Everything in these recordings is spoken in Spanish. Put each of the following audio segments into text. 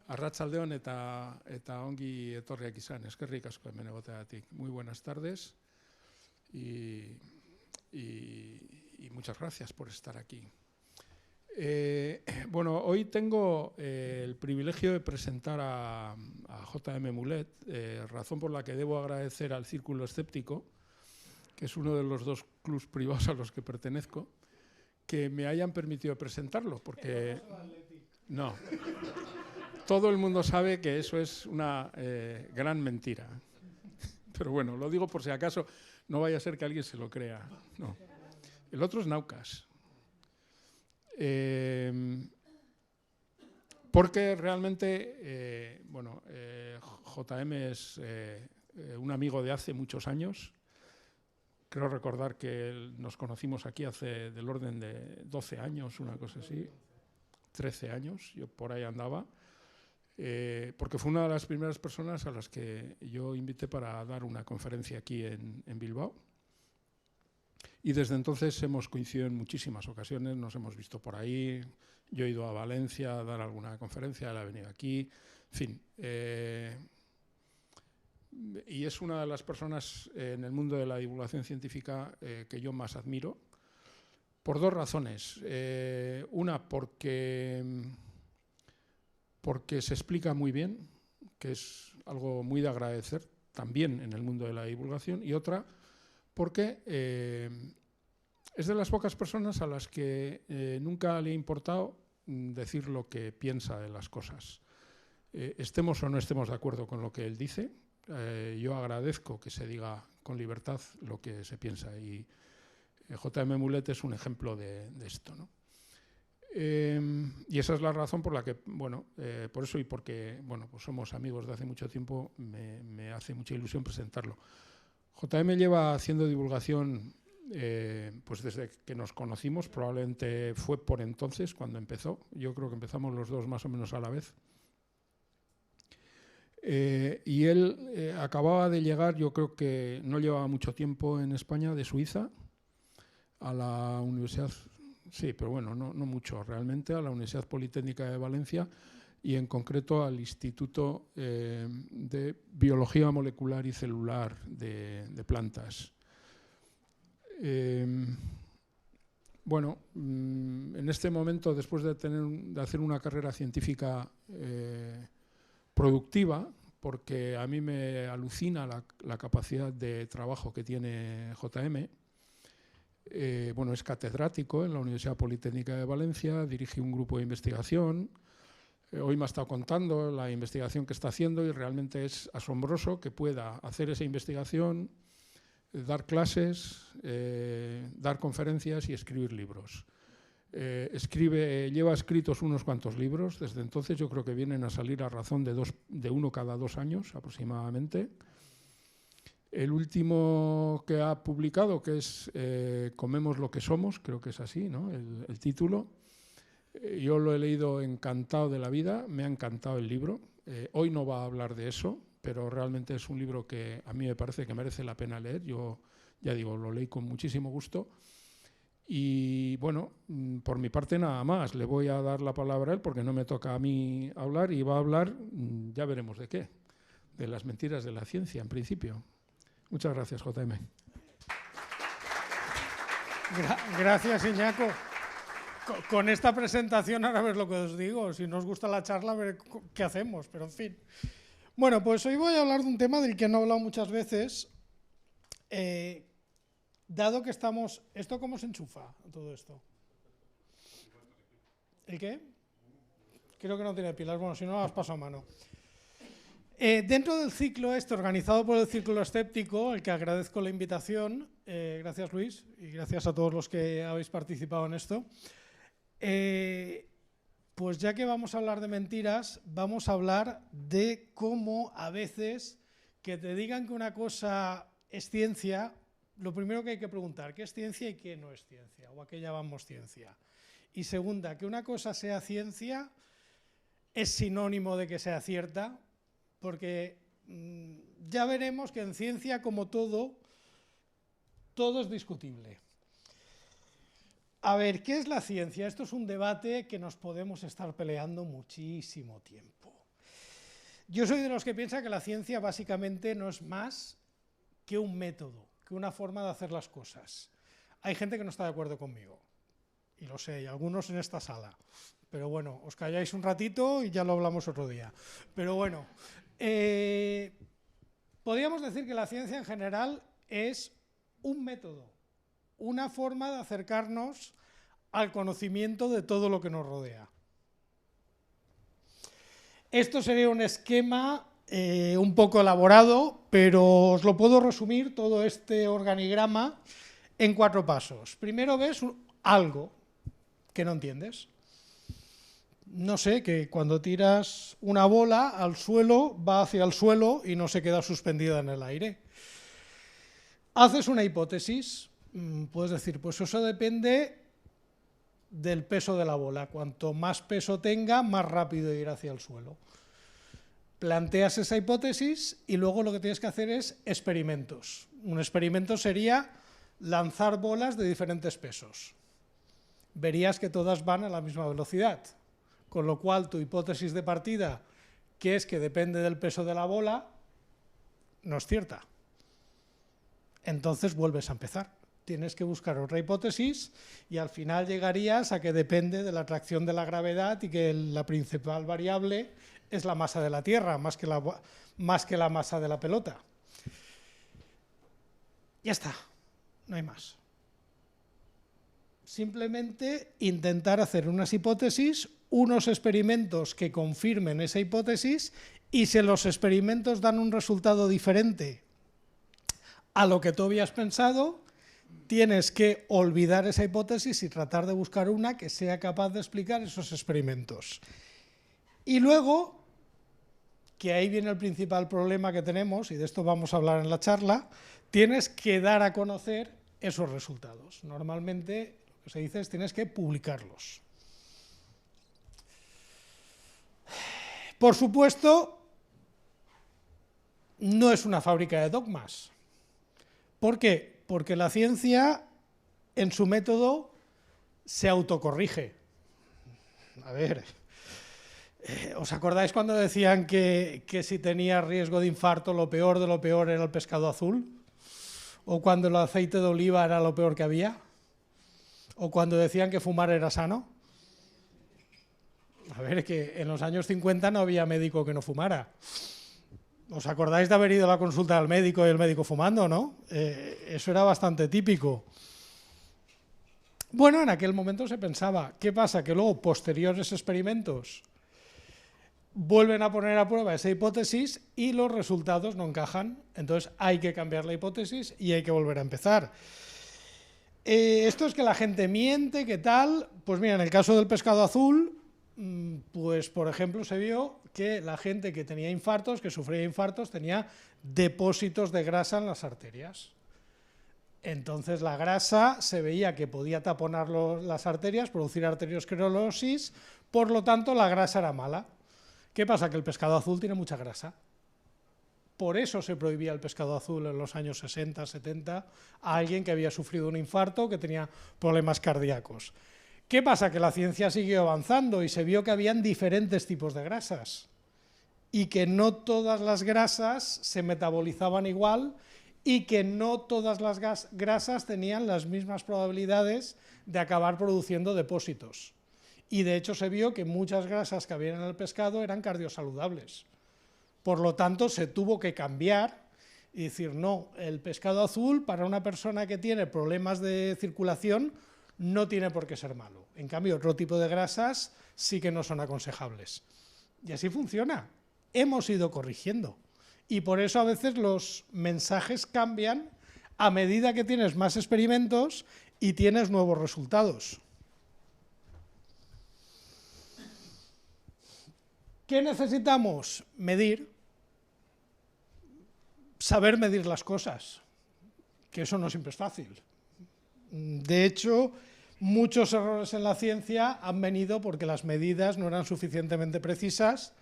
Arratsaldeon eta ongi etorriak izan, eskerrik asko hemen egoteagatik. Muy buenas tardes y muchas gracias por estar aquí. Bueno, hoy tengo el privilegio de presentar a J.M. Mulet, razón por la que debo agradecer al Círculo Escéptico, que es uno de los dos clubs privados a los que pertenezco, que me hayan permitido presentarlo, porque no. Todo el mundo sabe que eso es una gran mentira. Pero bueno, lo digo por si acaso no vaya a ser que alguien se lo crea. No. El otro es Naucas. Porque realmente, bueno, JM es un amigo de hace muchos años. Creo recordar que nos conocimos aquí hace del orden de 12 años, una cosa así, 13 años, yo por ahí andaba. Porque fue una de las primeras personas a las que yo invité para dar una conferencia aquí en Bilbao. Y desde entonces hemos coincidido en muchísimas ocasiones, nos hemos visto por ahí, yo he ido a Valencia a dar alguna conferencia, él ha venido aquí, en fin. Y es una de las personas en el mundo de la divulgación científica que yo más admiro, por dos razones. Una, porque se explica muy bien, que es algo muy de agradecer también en el mundo de la divulgación, y otra, porque es de las pocas personas a las que nunca le ha importado decir lo que piensa de las cosas. Estemos o no estemos de acuerdo con lo que él dice, yo agradezco que se diga con libertad lo que se piensa, y J.M. Mulet es un ejemplo de esto, ¿no? Y esa es la razón por la que, bueno, por eso y porque, bueno, pues somos amigos de hace mucho tiempo, me hace mucha ilusión presentarlo. JM lleva haciendo divulgación pues desde que nos conocimos, probablemente fue por entonces cuando empezó, yo creo que empezamos los dos más o menos a la vez. Y él acababa de llegar, yo creo que no llevaba mucho tiempo en España, de Suiza, a la Universidad. Sí, pero bueno, no mucho realmente, a la Universidad Politécnica de Valencia y en concreto al Instituto de Biología Molecular y Celular de plantas. Bueno, en este momento, después de hacer una carrera científica productiva, porque a mí me alucina la capacidad de trabajo que tiene JM. Bueno, es catedrático en la Universidad Politécnica de Valencia, dirige un grupo de investigación. Hoy me ha estado contando la investigación que está haciendo y realmente es asombroso que pueda hacer esa investigación, dar clases, dar conferencias y escribir libros. Lleva escritos unos cuantos libros, desde entonces yo creo que vienen a salir a razón de uno cada 2 años aproximadamente. El último que ha publicado, que es Comemos lo que somos, creo que es así, ¿no? El título. Yo lo he leído encantado de la vida, me ha encantado el libro. Hoy no va a hablar de eso, pero realmente es un libro que a mí me parece que merece la pena leer. Yo, ya digo, lo leí con muchísimo gusto. Y bueno, por mi parte nada más. Le voy a dar la palabra a él porque no me toca a mí hablar y va a hablar, ya veremos de qué, de las mentiras de la ciencia, en principio. Muchas gracias, JM. Gracias, Iñaco. Con esta presentación ahora ver lo que os digo. Si no os gusta la charla, a ver qué hacemos, pero en fin. Bueno, pues hoy voy a hablar de un tema del que no he hablado muchas veces. Dado que estamos... ¿Esto cómo se enchufa todo esto? ¿El qué? Creo que no tiene pilas. Bueno, si no, las paso a mano. Dentro del ciclo este, organizado por el Círculo Escéptico, al que agradezco la invitación, gracias Luis, y gracias a todos los que habéis participado en esto, pues ya que vamos a hablar de mentiras, vamos a hablar de cómo a veces que te digan que una cosa es ciencia, lo primero que hay que preguntar, ¿qué es ciencia y qué no es ciencia? O a qué llamamos ciencia. Y segunda, que una cosa sea ciencia es sinónimo de que sea cierta, porque ya veremos que en ciencia, como todo es discutible. A ver, ¿qué es la ciencia? Esto es un debate que nos podemos estar peleando muchísimo tiempo. Yo soy de los que piensa que la ciencia básicamente no es más que un método, que una forma de hacer las cosas. Hay gente que no está de acuerdo conmigo, y lo sé, y algunos en esta sala. Pero bueno, os calláis un ratito y ya lo hablamos otro día. Pero bueno, podríamos decir que la ciencia en general es un método, una forma de acercarnos al conocimiento de todo lo que nos rodea. Esto sería un esquema un poco elaborado, pero os lo puedo resumir todo este organigrama en 4 pasos. Primero ves algo que no entiendes. No sé, que cuando tiras una bola al suelo, va hacia el suelo y no se queda suspendida en el aire. Haces una hipótesis, puedes decir, pues eso depende del peso de la bola. Cuanto más peso tenga, más rápido irá hacia el suelo. Planteas esa hipótesis y luego lo que tienes que hacer es experimentos. Un experimento sería lanzar bolas de diferentes pesos. Verías que todas van a la misma velocidad, con lo cual tu hipótesis de partida, que es que depende del peso de la bola, no es cierta. Entonces vuelves a empezar. Tienes que buscar otra hipótesis y al final llegarías a que depende de la atracción de la gravedad y que la principal variable es la masa de la Tierra, más que la masa de la pelota. Ya está, no hay más. Simplemente intentar hacer unas hipótesis, unos experimentos que confirmen esa hipótesis, y si los experimentos dan un resultado diferente a lo que tú habías pensado, tienes que olvidar esa hipótesis y tratar de buscar una que sea capaz de explicar esos experimentos. Y luego, que ahí viene el principal problema que tenemos, y de esto vamos a hablar en la charla, tienes que dar a conocer esos resultados. Normalmente lo que se dice es tienes que publicarlos. Por supuesto, no es una fábrica de dogmas. ¿Por qué? Porque la ciencia, en su método, se autocorrige. A ver, ¿os acordáis cuando decían que si tenía riesgo de infarto lo peor de lo peor era el pescado azul? ¿O cuando el aceite de oliva era lo peor que había? ¿O cuando decían que fumar era sano? A ver, que en los años 50 no había médico que no fumara. ¿Os acordáis de haber ido a la consulta al médico y el médico fumando, no? Eso era bastante típico. Bueno, en aquel momento se pensaba, ¿qué pasa? Que luego, posteriores experimentos, vuelven a poner a prueba esa hipótesis y los resultados no encajan. Entonces hay que cambiar la hipótesis y hay que volver a empezar. Esto es que la gente miente, ¿qué tal? Pues mira, en el caso del pescado azul, pues por ejemplo se vio que la gente que tenía infartos, que sufría infartos, tenía depósitos de grasa en las arterias. Entonces la grasa se veía que podía taponar las arterias, producir arteriosclerosis, por lo tanto la grasa era mala. ¿Qué pasa? Que el pescado azul tiene mucha grasa. Por eso se prohibía el pescado azul en los años 60, 70 a alguien que había sufrido un infarto, que tenía problemas cardíacos. ¿Qué pasa? Que la ciencia siguió avanzando y se vio que habían diferentes tipos de grasas y que no todas las grasas se metabolizaban igual y que no todas las grasas tenían las mismas probabilidades de acabar produciendo depósitos. Y de hecho se vio que muchas grasas que había en el pescado eran cardiosaludables. Por lo tanto, se tuvo que cambiar y decir, no, el pescado azul para una persona que tiene problemas de circulación no tiene por qué ser malo. En cambio, otro tipo de grasas sí que no son aconsejables. Y así funciona. Hemos ido corrigiendo. Y por eso a veces los mensajes cambian a medida que tienes más experimentos y tienes nuevos resultados. ¿Qué necesitamos? Medir. Saber medir las cosas, que eso no siempre es fácil. De hecho, muchos errores en la ciencia han venido porque las medidas no eran suficientemente precisas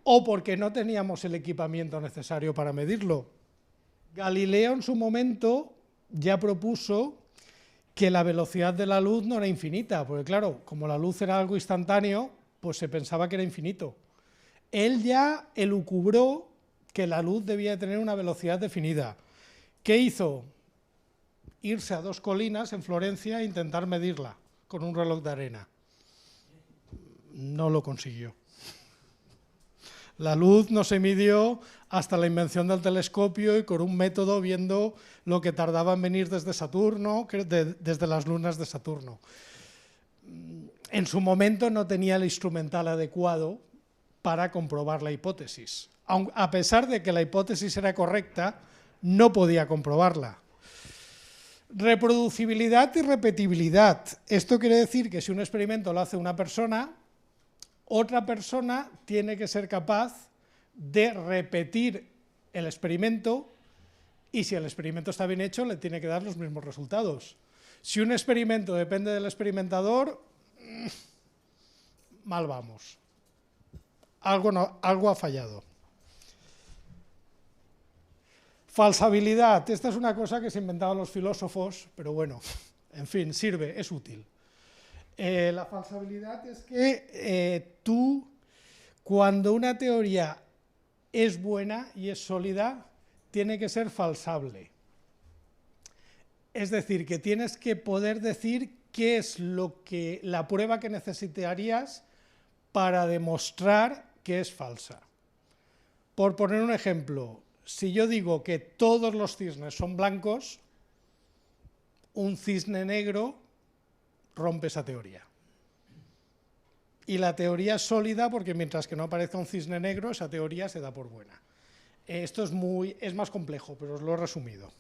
o porque no teníamos el equipamiento necesario para medirlo. Galileo en su momento ya propuso que la velocidad de la luz no era infinita, porque claro, como la luz era algo instantáneo, pues se pensaba que era infinito. él ya elucubró que la luz debía tener una velocidad definida. ¿Qué hizo? Irse a 2 colinas en Florencia e intentar medirla con un reloj de arena. No lo consiguió. La luz no se midió hasta la invención del telescopio y con un método viendo lo que tardaba en venir desde Saturno, desde las lunas de Saturno. En su momento no tenía el instrumental adecuado para comprobar la hipótesis. A pesar de que la hipótesis era correcta, no podía comprobarla. Reproducibilidad y repetibilidad. Esto quiere decir que si un experimento lo hace una persona, otra persona tiene que ser capaz de repetir el experimento y si el experimento está bien hecho le tiene que dar los mismos resultados. Si un experimento depende del experimentador, mal vamos. Algo ha fallado. Falsabilidad. Esta es una cosa que se inventaban los filósofos, pero bueno, en fin, sirve, es útil. La falsabilidad es que tú, cuando una teoría es buena y es sólida, tiene que ser falsable. Es decir, que tienes que poder decir qué es la prueba que necesitarías para demostrar que es falsa. Por poner un ejemplo, si yo digo que todos los cisnes son blancos, un cisne negro rompe esa teoría. Y la teoría es sólida porque mientras que no aparezca un cisne negro, esa teoría se da por buena. Esto es más complejo, pero os lo he resumido.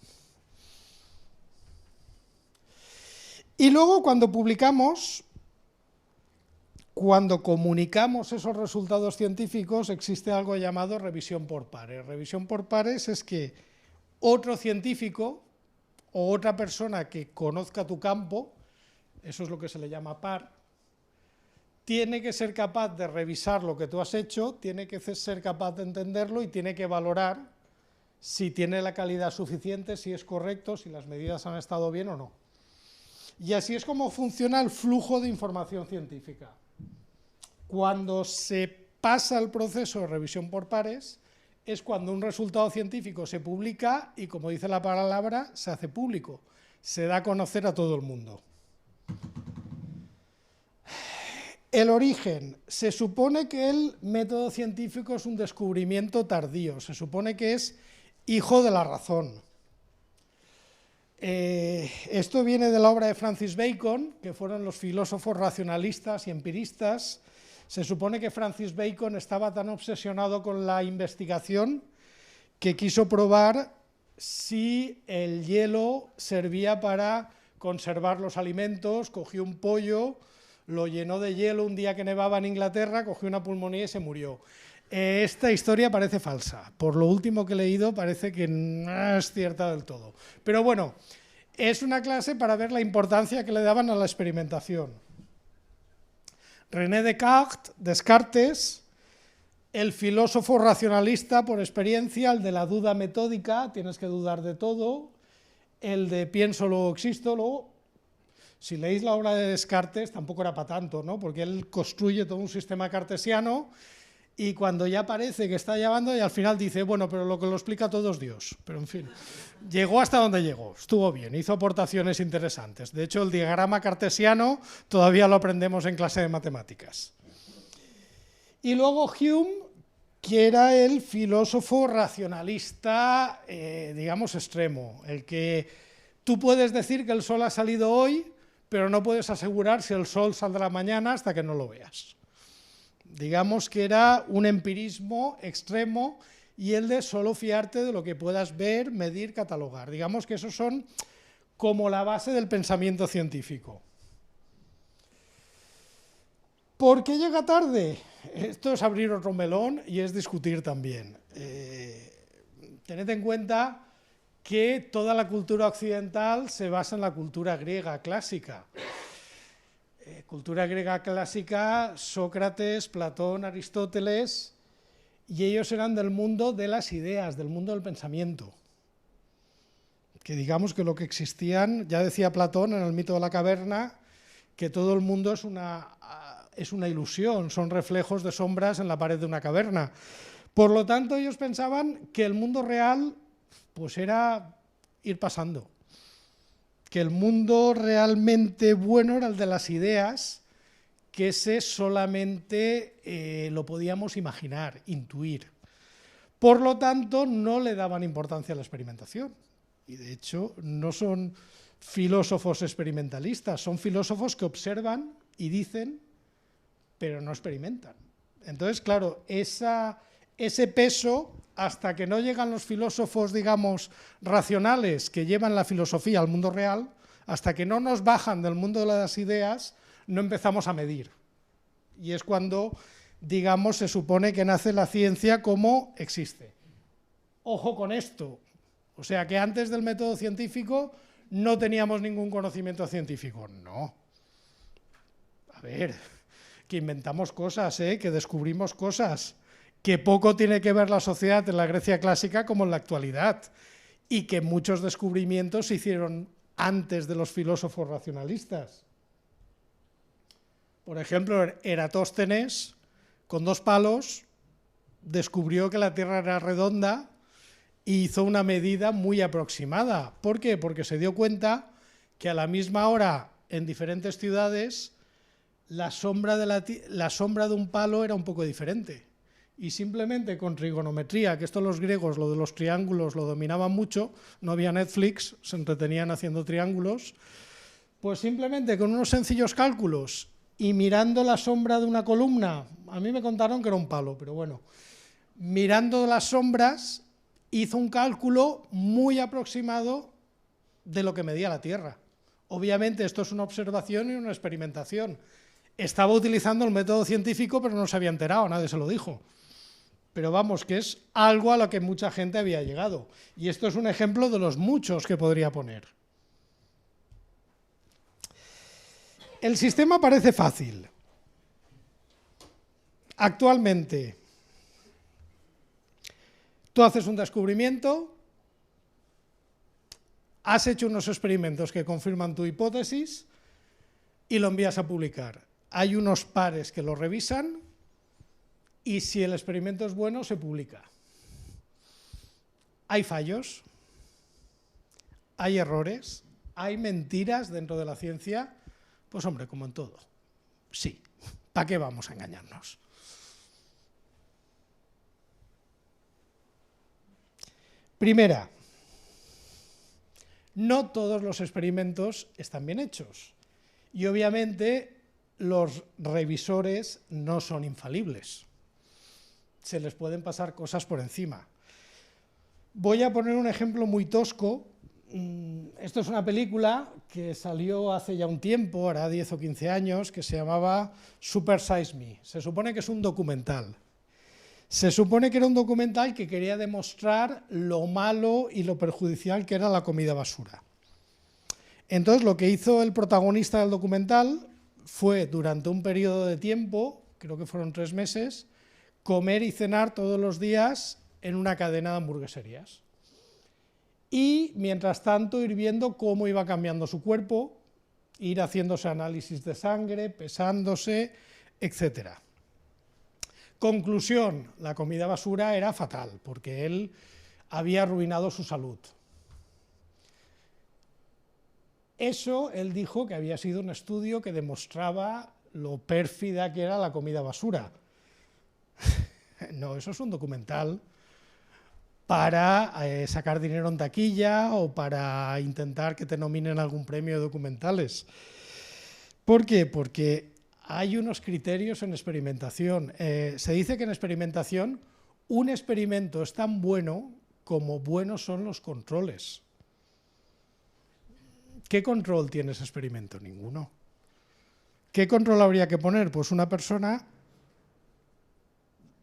Y luego cuando comunicamos esos resultados científicos, existe algo llamado revisión por pares. Revisión por pares es que otro científico o otra persona que conozca tu campo, eso es lo que se le llama par, tiene que ser capaz de revisar lo que tú has hecho, tiene que ser capaz de entenderlo y tiene que valorar si tiene la calidad suficiente, si es correcto, si las medidas han estado bien o no. Y así es como funciona el flujo de información científica. Cuando se pasa el proceso de revisión por pares, es cuando un resultado científico se publica y, como dice la palabra, se hace público, se da a conocer a todo el mundo. El origen. Se supone que el método científico es un descubrimiento tardío, se supone que es hijo de la razón. Esto viene de la obra de Francis Bacon, que fueron los filósofos racionalistas y empiristas. Se supone que Francis Bacon estaba tan obsesionado con la investigación que quiso probar si el hielo servía para conservar los alimentos, cogió un pollo, lo llenó de hielo un día que nevaba en Inglaterra, cogió una pulmonía y se murió. Esta historia parece falsa, por lo último que he leído parece que no es cierta del todo. Pero bueno, es una clase para ver la importancia que le daban a la experimentación. René Descartes, el filósofo racionalista por experiencia, el de la duda metódica, tienes que dudar de todo, el de pienso, luego existo, luego... Si leéis la obra de Descartes, tampoco era para tanto, ¿no? Porque él construye todo un sistema cartesiano y cuando ya parece que está llevando y al final dice, bueno, pero lo que lo explica todo es Dios. Pero en fin, llegó hasta donde llegó, estuvo bien, hizo aportaciones interesantes. De hecho, el diagrama cartesiano todavía lo aprendemos en clase de matemáticas. Y luego Hume, que era el filósofo racionalista, digamos, extremo, el que tú puedes decir que el sol ha salido hoy, pero no puedes asegurar si el sol saldrá mañana hasta que no lo veas. Digamos que era un empirismo extremo y el de solo fiarte de lo que puedas ver, medir, catalogar. Digamos que esos son como la base del pensamiento científico. ¿Por qué llega tarde? Esto es abrir otro melón y es discutir también. Tened en cuenta que toda la cultura occidental se basa en la cultura griega clásica. Cultura griega clásica, Sócrates, Platón, Aristóteles, y ellos eran del mundo de las ideas, del mundo del pensamiento. Que digamos que lo que existían, ya decía Platón en el mito de la caverna, que todo el mundo es es una ilusión, son reflejos de sombras en la pared de una caverna. Por lo tanto, ellos pensaban que el mundo real pues era ir pasando, que el mundo realmente bueno era el de las ideas, que ese solamente lo podíamos imaginar, intuir. Por lo tanto, no le daban importancia a la experimentación. Y de hecho, no son filósofos experimentalistas, son filósofos que observan y dicen, pero no experimentan. Entonces, claro, ese peso, hasta que no llegan los filósofos, digamos, racionales, que llevan la filosofía al mundo real, hasta que no nos bajan del mundo de las ideas, no empezamos a medir. Y es cuando, digamos, se supone que nace la ciencia como existe. Ojo con esto. O sea, que antes del método científico no teníamos ningún conocimiento científico. No. A ver, que inventamos cosas, que descubrimos cosas, que poco tiene que ver la sociedad en la Grecia clásica como en la actualidad, y que muchos descubrimientos se hicieron antes de los filósofos racionalistas. Por ejemplo, Eratóstenes, con 2 palos, descubrió que la Tierra era redonda y hizo una medida muy aproximada. ¿Por qué? Porque se dio cuenta que a la misma hora, en diferentes ciudades, la sombra de un palo era un poco diferente. Y simplemente con trigonometría, que esto los griegos, lo de los triángulos, lo dominaban mucho, no había Netflix, se entretenían haciendo triángulos, pues simplemente con unos sencillos cálculos y mirando la sombra de una columna, a mí me contaron que era un palo, pero bueno, mirando las sombras, hizo un cálculo muy aproximado de lo que medía la Tierra. Obviamente esto es una observación y una experimentación. Estaba utilizando el método científico, pero no se había enterado, nadie se lo dijo. Pero vamos, que es algo a lo que mucha gente había llegado. Y esto es un ejemplo de los muchos que podría poner. El sistema parece fácil. Actualmente, tú haces un descubrimiento, has hecho unos experimentos que confirman tu hipótesis y lo envías a publicar. Hay unos pares que lo revisan y si el experimento es bueno, se publica. Hay fallos, hay errores, hay mentiras dentro de la ciencia. Pues hombre, como en todo, sí, ¿para qué vamos a engañarnos? Primera, no todos los experimentos están bien hechos y obviamente los revisores no son infalibles, se les pueden pasar cosas por encima. Voy a poner un ejemplo muy tosco. Esto es una película que salió hace ya un tiempo, hará 10 o 15 años, que se llamaba Super Size Me. Se supone que es un documental. Se supone que era un documental que quería demostrar lo malo y lo perjudicial que era la comida basura. Entonces, lo que hizo el protagonista del documental fue, durante un periodo de tiempo, creo que fueron 3 meses, comer y cenar todos los días en una cadena de hamburgueserías. Y, mientras tanto, ir viendo cómo iba cambiando su cuerpo, ir haciéndose análisis de sangre, pesándose, etc. Conclusión, la comida basura era fatal, porque él había arruinado su salud. Eso, él dijo que había sido un estudio que demostraba lo pérfida que era la comida basura. No, eso es un documental para sacar dinero en taquilla o para intentar que te nominen algún premio de documentales. ¿Por qué? Porque hay unos criterios en experimentación. Se dice que en experimentación un experimento es tan bueno como buenos son los controles. ¿Qué control tiene ese experimento? Ninguno. ¿Qué control habría que poner? Pues una persona,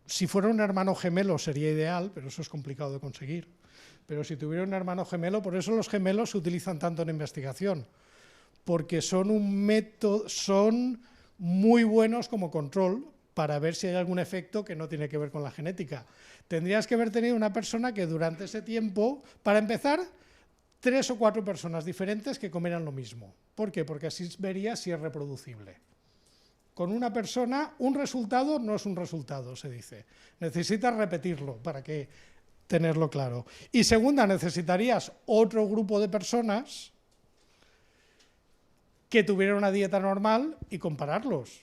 si fuera un hermano gemelo sería ideal, pero eso es complicado de conseguir. Pero si tuviera un hermano gemelo, por eso los gemelos se utilizan tanto en investigación, porque son un método, son muy buenos como control para ver si hay algún efecto que no tiene que ver con la genética. Tendrías que haber tenido una persona que durante ese tiempo, para empezar, 3 o 4 personas diferentes que comieran lo mismo. ¿Por qué? Porque así verías si es reproducible. Con una persona, un resultado no es un resultado, se dice. Necesitas repetirlo para que tenerlo claro. Y segunda, necesitarías otro grupo de personas que tuvieran una dieta normal y compararlos.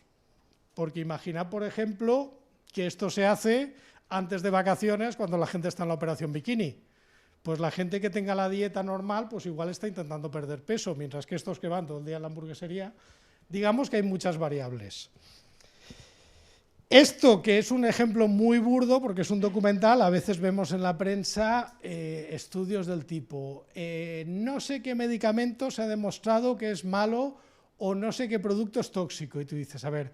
Porque imagina, por ejemplo, que esto se hace antes de vacaciones cuando la gente está en la operación bikini. Pues la gente que tenga la dieta normal, pues igual está intentando perder peso, mientras que estos que van todo el día a la hamburguesería, digamos que hay muchas variables. Esto, que es un ejemplo muy burdo, porque es un documental, a veces vemos en la prensa estudios del tipo, no sé qué medicamento se ha demostrado que es malo o no sé qué producto es tóxico. Y tú dices, a ver,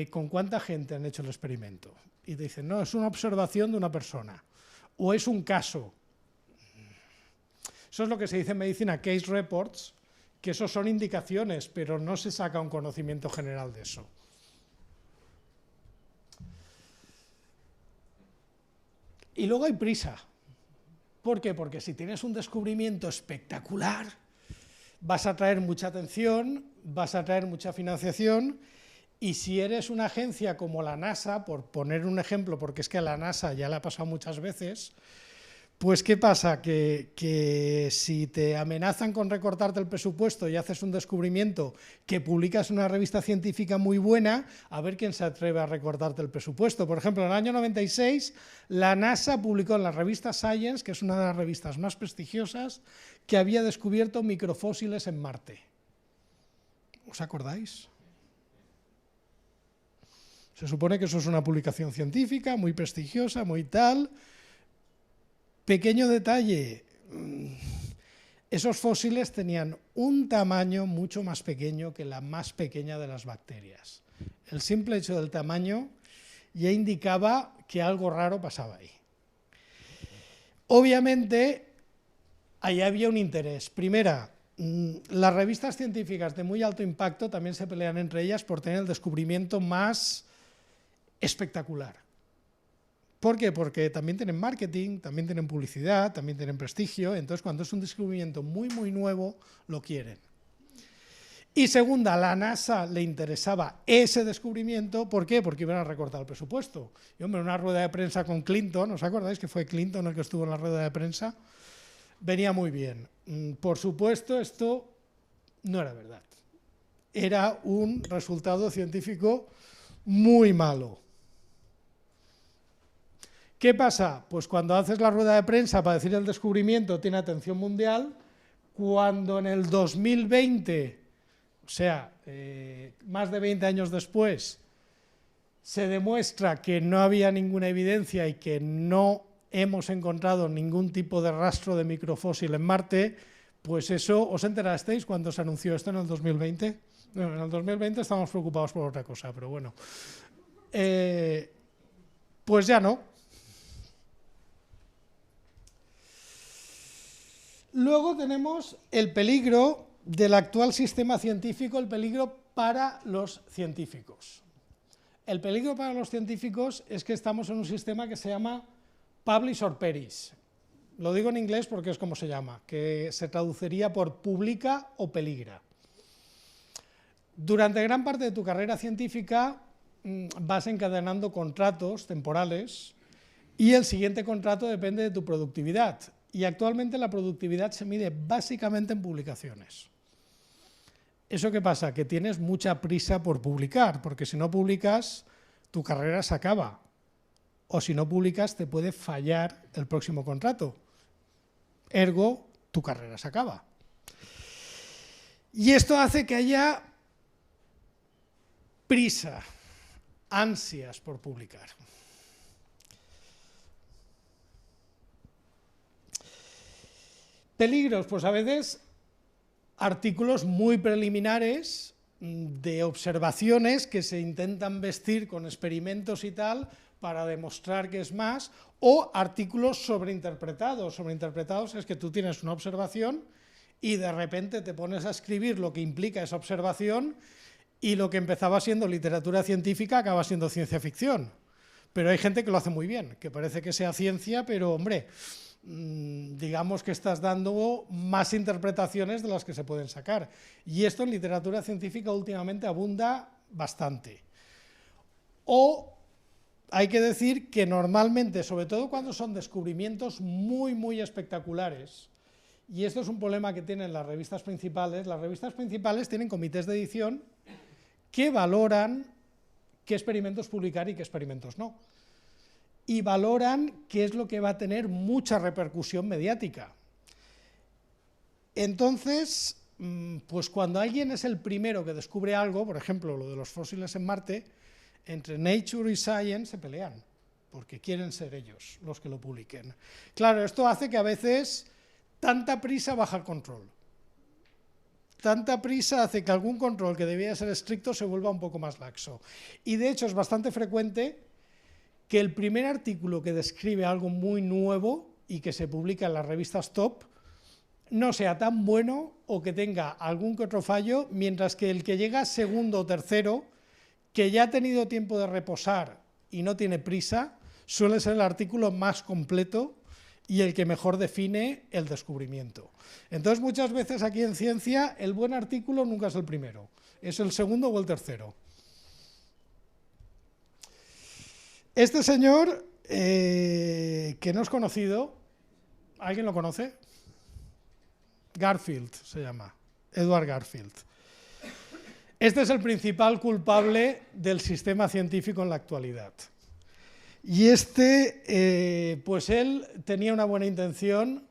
¿con cuánta gente han hecho el experimento? Y te dicen, no, es una observación de una persona, o es un caso. Eso es lo que se dice en medicina, case reports, que eso son indicaciones, pero no se saca un conocimiento general de eso. Y luego hay prisa. ¿Por qué? Porque si tienes un descubrimiento espectacular, vas a atraer mucha atención, vas a atraer mucha financiación, y si eres una agencia como la NASA, por poner un ejemplo, porque es que a la NASA ya le ha pasado muchas veces, pues ¿qué pasa? Que si te amenazan con recortarte el presupuesto y haces un descubrimiento que publicas en una revista científica muy buena, a ver quién se atreve a recortarte el presupuesto. Por ejemplo, en el año 96, la NASA publicó en la revista Science, que es una de las revistas más prestigiosas, que había descubierto microfósiles en Marte. ¿Os acordáis? Se supone que eso es una publicación científica muy prestigiosa, muy tal. Pequeño detalle, esos fósiles tenían un tamaño mucho más pequeño que la más pequeña de las bacterias. El simple hecho del tamaño ya indicaba que algo raro pasaba ahí. Obviamente, ahí había un interés. Primera, las revistas científicas de muy alto impacto también se pelean entre ellas por tener el descubrimiento más espectacular. ¿Por qué? Porque también tienen marketing, también tienen publicidad, también tienen prestigio, entonces cuando es un descubrimiento muy, muy nuevo, lo quieren. Y segunda, a la NASA le interesaba ese descubrimiento, ¿por qué? Porque iban a recortar el presupuesto. Y hombre, una rueda de prensa con Clinton, ¿os acordáis que fue Clinton el que estuvo en la rueda de prensa? Venía muy bien. Por supuesto, esto no era verdad. Era un resultado científico muy malo. ¿Qué pasa? Pues cuando haces la rueda de prensa para decir el descubrimiento tiene atención mundial, cuando en el 2020, o sea, más de 20 años después, se demuestra que no había ninguna evidencia y que no hemos encontrado ningún tipo de rastro de microfósil en Marte, pues eso, ¿os enterasteis cuando se anunció esto en el 2020? Bueno, en el 2020 estamos preocupados por otra cosa, pero bueno. Pues ya no. Luego tenemos el peligro del actual sistema científico, el peligro para los científicos. El peligro para los científicos es que estamos en un sistema que se llama publish or perish. Lo digo en inglés porque es como se llama, que se traduciría por publica o peligra. Durante gran parte de tu carrera científica vas encadenando contratos temporales y el siguiente contrato depende de tu productividad. Y actualmente la productividad se mide básicamente en publicaciones. ¿Eso qué pasa? Que tienes mucha prisa por publicar, porque si no publicas, tu carrera se acaba. O si no publicas, te puede fallar el próximo contrato. Ergo, tu carrera se acaba. Y esto hace que haya prisa, ansias por publicar. Peligros, pues a veces artículos muy preliminares de observaciones que se intentan vestir con experimentos y tal para demostrar que es más, o artículos sobreinterpretados. Sobreinterpretados es que tú tienes una observación y de repente te pones a escribir lo que implica esa observación y lo que empezaba siendo literatura científica acaba siendo ciencia ficción. Pero hay gente que lo hace muy bien, que parece que sea ciencia, pero hombre, digamos que estás dando más interpretaciones de las que se pueden sacar. Y esto en literatura científica últimamente abunda bastante. O hay que decir que normalmente, sobre todo cuando son descubrimientos muy, muy espectaculares, y esto es un problema que tienen las revistas principales tienen comités de edición que valoran qué experimentos publicar y qué experimentos no. Y valoran qué es lo que va a tener mucha repercusión mediática. Entonces, pues cuando alguien es el primero que descubre algo, por ejemplo, lo de los fósiles en Marte, entre Nature y Science se pelean, porque quieren ser ellos los que lo publiquen. Claro, esto hace que a veces tanta prisa baja el control. Tanta prisa hace que algún control que debía ser estricto se vuelva un poco más laxo. Y de hecho es bastante frecuente que el primer artículo que describe algo muy nuevo y que se publica en las revistas top no sea tan bueno o que tenga algún que otro fallo, mientras que el que llega segundo o tercero, que ya ha tenido tiempo de reposar y no tiene prisa, suele ser el artículo más completo y el que mejor define el descubrimiento. Entonces, muchas veces aquí en ciencia, el buen artículo nunca es el primero, es el segundo o el tercero. Este señor, que no es conocido, ¿alguien lo conoce? Garfield se llama, Edward Garfield. Este es el principal culpable del sistema científico en la actualidad. Y pues él tenía una buena intención,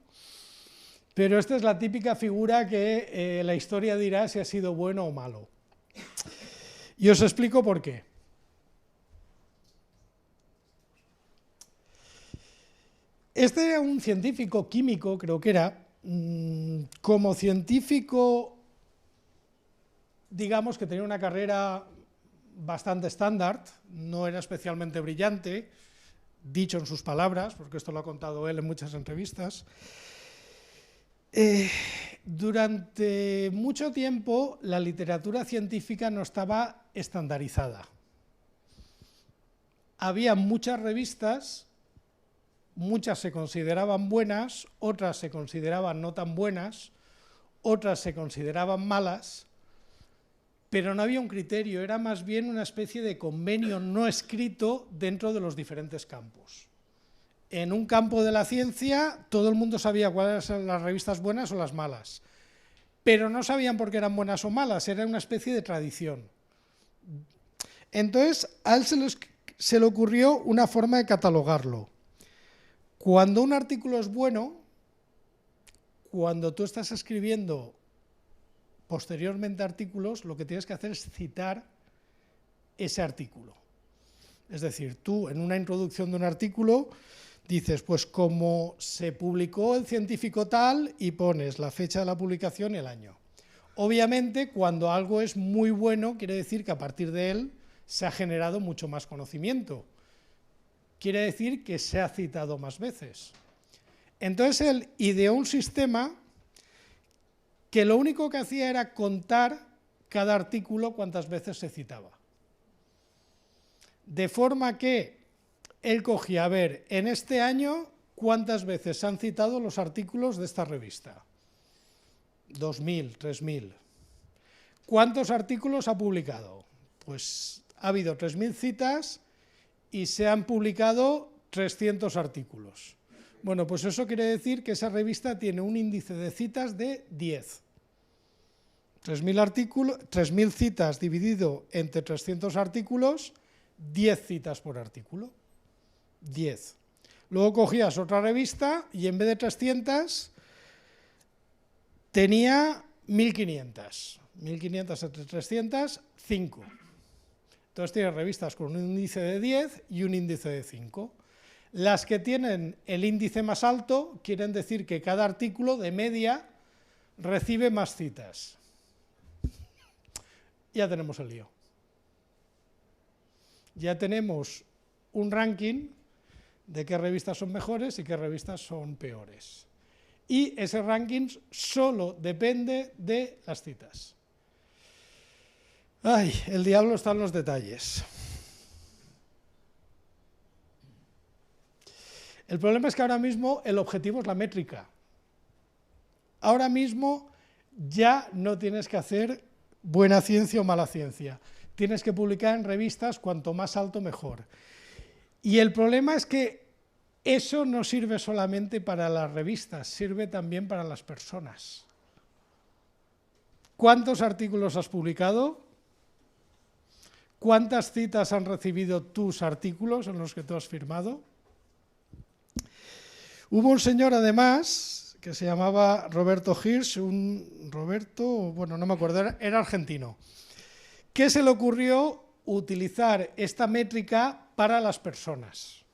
pero esta es la típica figura que la historia dirá si ha sido bueno o malo. Y os explico por qué. Este era un científico químico, creo que era. Como científico, digamos que tenía una carrera bastante estándar, no era especialmente brillante, dicho en sus palabras, porque esto lo ha contado él en muchas entrevistas. Durante mucho tiempo la literatura científica no estaba estandarizada. Había muchas revistas, muchas se consideraban buenas, otras se consideraban no tan buenas, otras se consideraban malas, pero no había un criterio, era más bien una especie de convenio no escrito dentro de los diferentes campos. En un campo de la ciencia todo el mundo sabía cuáles eran las revistas buenas o las malas, pero no sabían por qué eran buenas o malas, era una especie de tradición. Entonces a él se le ocurrió una forma de catalogarlo. Cuando un artículo es bueno, cuando tú estás escribiendo posteriormente artículos, lo que tienes que hacer es citar ese artículo. Es decir, tú en una introducción de un artículo dices, pues como se publicó el científico tal, y pones la fecha de la publicación y el año. Obviamente, cuando algo es muy bueno, quiere decir que a partir de él se ha generado mucho más conocimiento. Quiere decir que se ha citado más veces. Entonces él ideó un sistema que lo único que hacía era contar cada artículo cuántas veces se citaba. De forma que él cogía, a ver, en este año, ¿cuántas veces se han citado los artículos de esta revista? 2.000, 3.000. ¿Cuántos artículos ha publicado? Pues ha habido 3.000 citas y se han publicado 300 artículos. Bueno, pues eso quiere decir que esa revista tiene un índice de citas de 10. 3.000 citas dividido entre 300 artículos, 10 citas por artículo. 10. Luego cogías otra revista y en vez de 300 tenía 1.500. 1.500 entre 300, 5. Entonces tienes revistas con un índice de 10 y un índice de 5. Las que tienen el índice más alto quieren decir que cada artículo de media recibe más citas. Ya tenemos el lío. Ya tenemos un ranking de qué revistas son mejores y qué revistas son peores. Y ese ranking solo depende de las citas. Ay, el diablo está en los detalles. El problema es que ahora mismo el objetivo es la métrica. Ahora mismo ya no tienes que hacer buena ciencia o mala ciencia. tienes que publicar en revistas, cuanto más alto mejor. Y el problema es que eso no sirve solamente para las revistas, sirve también para las personas. ¿Cuántos artículos has publicado? ¿Cuántas citas han recibido tus artículos en los que tú has firmado? Hubo un señor, además, que se llamaba Roberto Hirsch, bueno, no me acuerdo, era argentino, que se le ocurrió utilizar esta métrica para las personas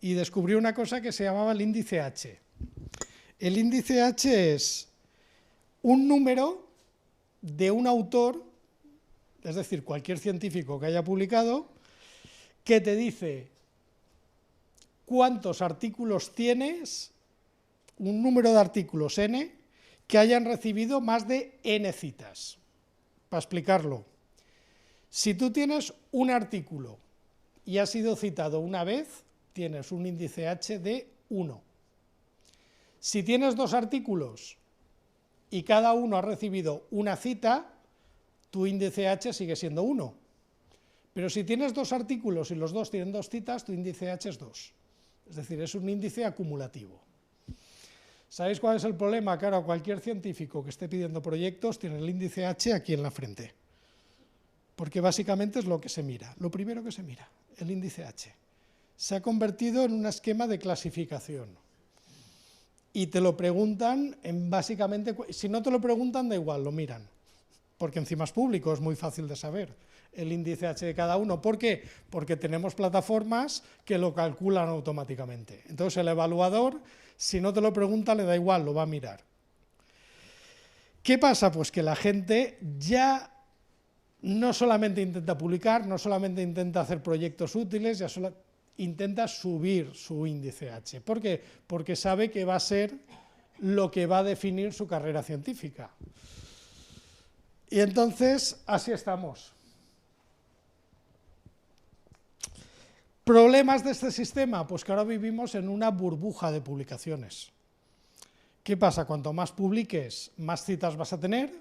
y descubrió una cosa que se llamaba el índice H. El índice H es un número de un autor, es decir, cualquier científico que haya publicado, que te dice cuántos artículos tienes, un número de artículos n, que hayan recibido más de n citas. Para explicarlo, si tú tienes un artículo y ha sido citado una vez, tienes un índice H de 1. Si tienes dos artículos y cada uno ha recibido una cita, tu índice H sigue siendo 1. Pero si tienes dos artículos y los dos tienen dos citas, tu índice H es 2. Es decir, es un índice acumulativo. ¿Sabéis cuál es el problema? Claro, cualquier científico que esté pidiendo proyectos tiene el índice H aquí en la frente. Porque básicamente es lo que se mira, lo primero que se mira, el índice H. Se ha convertido en un esquema de clasificación. Y te lo preguntan básicamente, si no te lo preguntan da igual, lo miran. Porque encima es público, es muy fácil de saber el índice H de cada uno. ¿Por qué? Porque tenemos plataformas que lo calculan automáticamente. Entonces el evaluador, si no te lo pregunta, le da igual, lo va a mirar. ¿Qué pasa? Pues que la gente ya no solamente intenta publicar, no solamente intenta hacer proyectos útiles, ya intenta subir su índice H. ¿Por qué? Porque sabe que va a ser lo que va a definir su carrera científica. Y entonces, así estamos. ¿Problemas de este sistema? Pues que ahora vivimos en una burbuja de publicaciones. ¿Qué pasa? Cuanto más publiques, más citas vas a tener.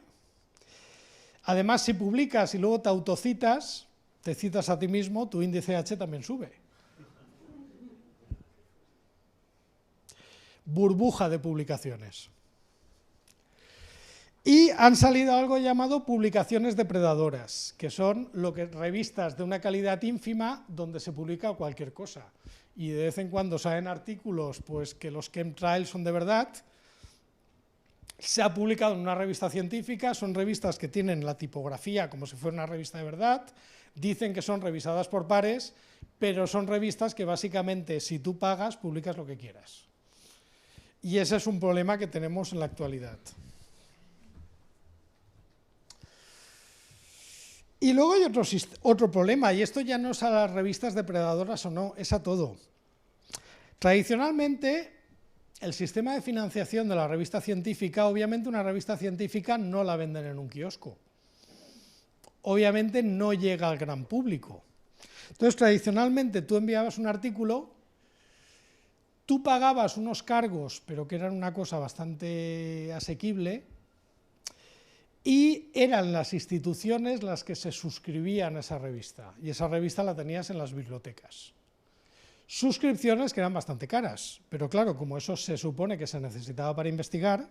Además, si publicas y luego te autocitas, te citas a ti mismo, tu índice H también sube. Burbuja de publicaciones. Y han salido algo llamado publicaciones depredadoras, que son revistas de una calidad ínfima donde se publica cualquier cosa. Y de vez en cuando salen artículos pues, que los chemtrails son de verdad. Se ha publicado en una revista científica, son revistas que tienen la tipografía como si fuera una revista de verdad, dicen que son revisadas por pares, pero son revistas que básicamente si tú pagas, publicas lo que quieras. Y ese es un problema que tenemos en la actualidad. Y luego hay otro problema, y esto ya no es a las revistas depredadoras o no, es a todo. Tradicionalmente, el sistema de financiación de la revista científica, obviamente una revista científica no la venden en un kiosco. Obviamente no llega al gran público. Entonces, tradicionalmente tú enviabas un artículo, tú pagabas unos cargos, pero que eran una cosa bastante asequible, y eran las instituciones las que se suscribían a esa revista, y esa revista la tenías en las bibliotecas. Suscripciones que eran bastante caras, pero claro, como eso se supone que se necesitaba para investigar,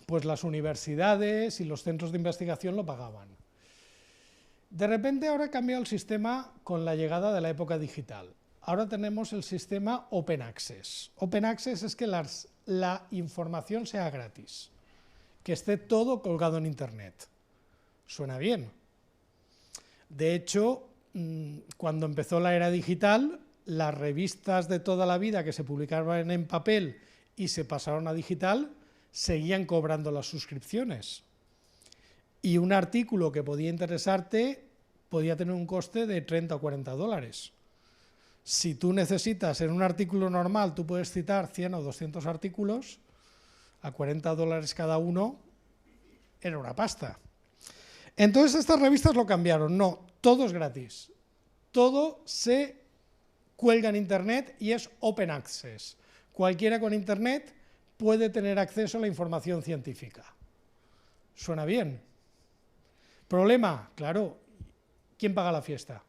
pues las universidades y los centros de investigación lo pagaban. De repente ahora ha cambiado el sistema con la llegada de la época digital. Ahora tenemos el sistema Open Access. Open Access es que la información sea gratis, que esté todo colgado en Internet. Suena bien. De hecho, cuando empezó la era digital, las revistas de toda la vida que se publicaban en papel y se pasaron a digital, seguían cobrando las suscripciones. Y un artículo que podía interesarte podía tener un coste de 30 o 40 dólares. Si tú necesitas, en un artículo normal, tú puedes citar 100 o 200 artículos, a 40 dólares cada uno, era una pasta. Entonces estas revistas lo cambiaron, no, todo es gratis, todo se cuelga en Internet y es Open Access. Cualquiera con Internet puede tener acceso a la información científica. Suena bien, Problema, claro, ¿quién paga la fiesta?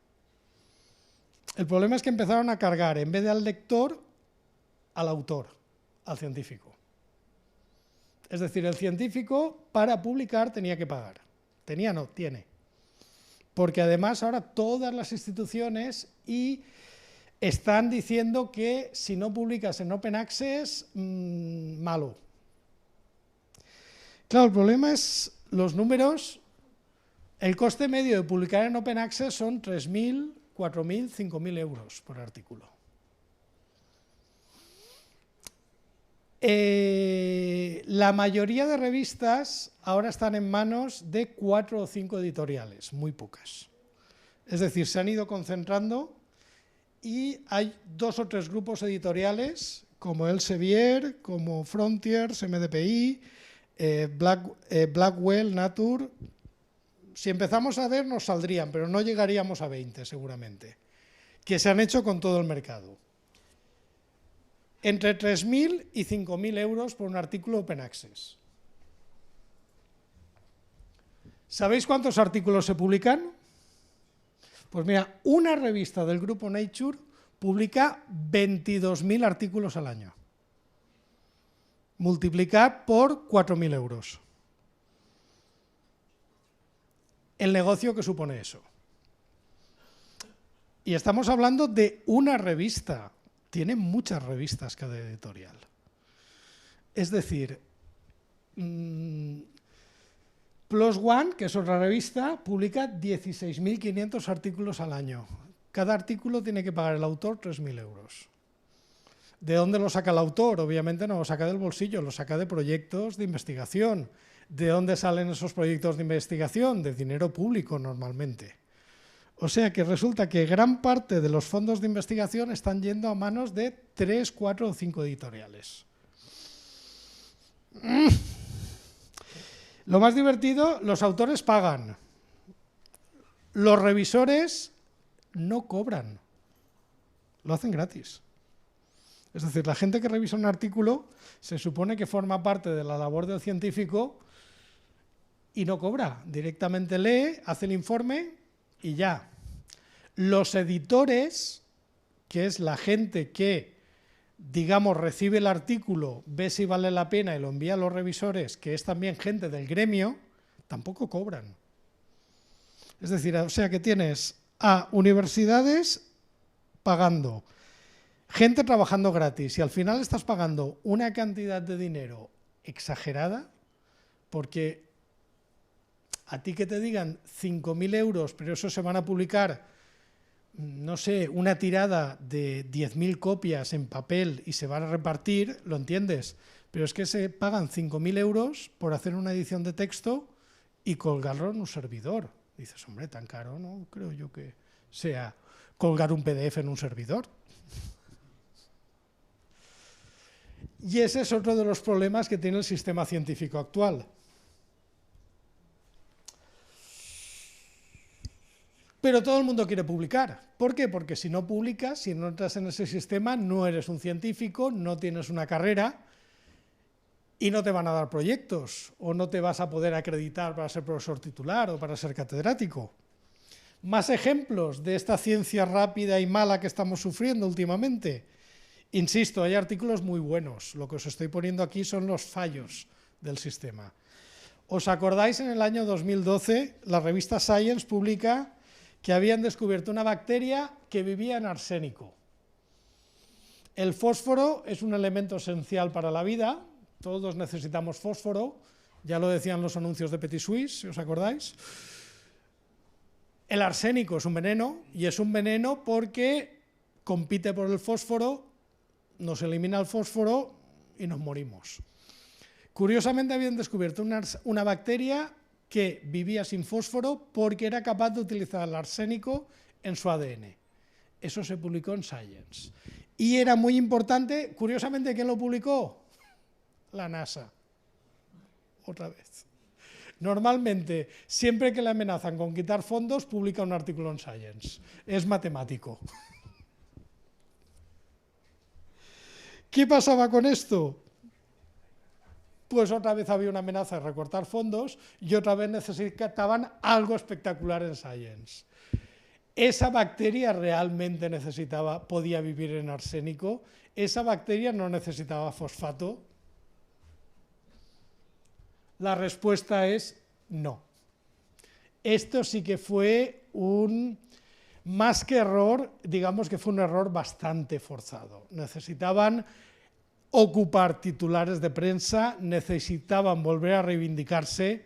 El problema es que empezaron a cargar, en vez de al lector, al autor, al científico. Es decir, el científico para publicar tenía que pagar. Tenía, no, tiene. Porque además ahora todas las instituciones están diciendo que si no publicas en Open Access, malo. Claro, el problema es los números. El coste medio de publicar en Open Access son 3.000, 4.000, 5.000 euros por artículo. La mayoría de revistas ahora están en manos de 4 o 5 editoriales, muy pocas. Es decir, se han ido concentrando y hay 2 o 3 grupos editoriales como Elsevier, como Frontiers, MDPI, Blackwell, Nature. Si empezamos a ver nos saldrían, pero no llegaríamos a 20 seguramente, que se han hecho con todo el mercado. Entre 3.000 y 5.000 euros por un artículo Open Access. ¿Sabéis cuántos artículos se publican? Pues mira, una revista del grupo Nature publica 22.000 artículos al año. Multiplicar por 4.000 euros. El negocio que supone eso. Y estamos hablando de una revista. Tiene muchas revistas cada editorial. Es decir, Plus One, que es otra revista, publica 16.500 artículos al año. Cada artículo tiene que pagar el autor 3.000 euros. ¿De dónde lo saca el autor? Obviamente no lo saca del bolsillo, lo saca de proyectos de investigación. ¿De dónde salen esos proyectos de investigación? De dinero público normalmente. O sea que resulta que gran parte de los fondos de investigación están yendo a manos de 3, 4 o 5 editoriales. Lo más divertido, los autores pagan. Los revisores no cobran. Lo hacen gratis. Es decir, la gente que revisa un artículo se supone que forma parte de la labor del científico y no cobra. Directamente lee, hace el informe y ya. Los editores, que es la gente que, digamos, recibe el artículo, ve si vale la pena y lo envía a los revisores, que es también gente del gremio, tampoco cobran. Es decir, o sea que tienes a universidades pagando, gente trabajando gratis y al final estás pagando una cantidad de dinero exagerada porque a ti que te digan 5.000 euros, pero eso se van a publicar, no sé, una tirada de 10.000 copias en papel y se van a repartir, lo entiendes, pero es que se pagan 5.000 euros por hacer una edición de texto y colgarlo en un servidor. Dices, hombre, tan caro no creo yo que sea colgar un PDF en un servidor. Y ese es otro de los problemas que tiene el sistema científico actual. Pero todo el mundo quiere publicar. ¿Por qué? Porque si no publicas, si no entras en ese sistema, no eres un científico, no tienes una carrera y no te van a dar proyectos o no te vas a poder acreditar para ser profesor titular o para ser catedrático. Más ejemplos de esta ciencia rápida y mala que estamos sufriendo últimamente. Insisto, hay artículos muy buenos. Lo que os estoy poniendo aquí son los fallos del sistema. ¿Os acordáis? En el año 2012, la revista Science publica que habían descubierto una bacteria que vivía en arsénico. El fósforo es un elemento esencial para la vida, todos necesitamos fósforo, ya lo decían los anuncios de Petit Suisse, si os acordáis. El arsénico es un veneno, y es un veneno porque compite por el fósforo, nos elimina el fósforo y nos morimos. Curiosamente habían descubierto una bacteria que vivía sin fósforo porque era capaz de utilizar el arsénico en su ADN. Eso se publicó en Science. Y era muy importante, curiosamente, ¿quién lo publicó? La NASA. Otra vez. Normalmente, siempre que le amenazan con quitar fondos, publica un artículo en Science. Es matemático. ¿Qué pasaba con esto? pues otra vez había una amenaza de recortar fondos y otra vez necesitaban algo espectacular en Science. Esa bacteria realmente podía vivir en arsénico, esa bacteria no necesitaba fosfato. La respuesta es no. Esto sí que fue más que error, digamos que fue un error bastante forzado. Necesitaban ocupar titulares de prensa, necesitaban volver a reivindicarse,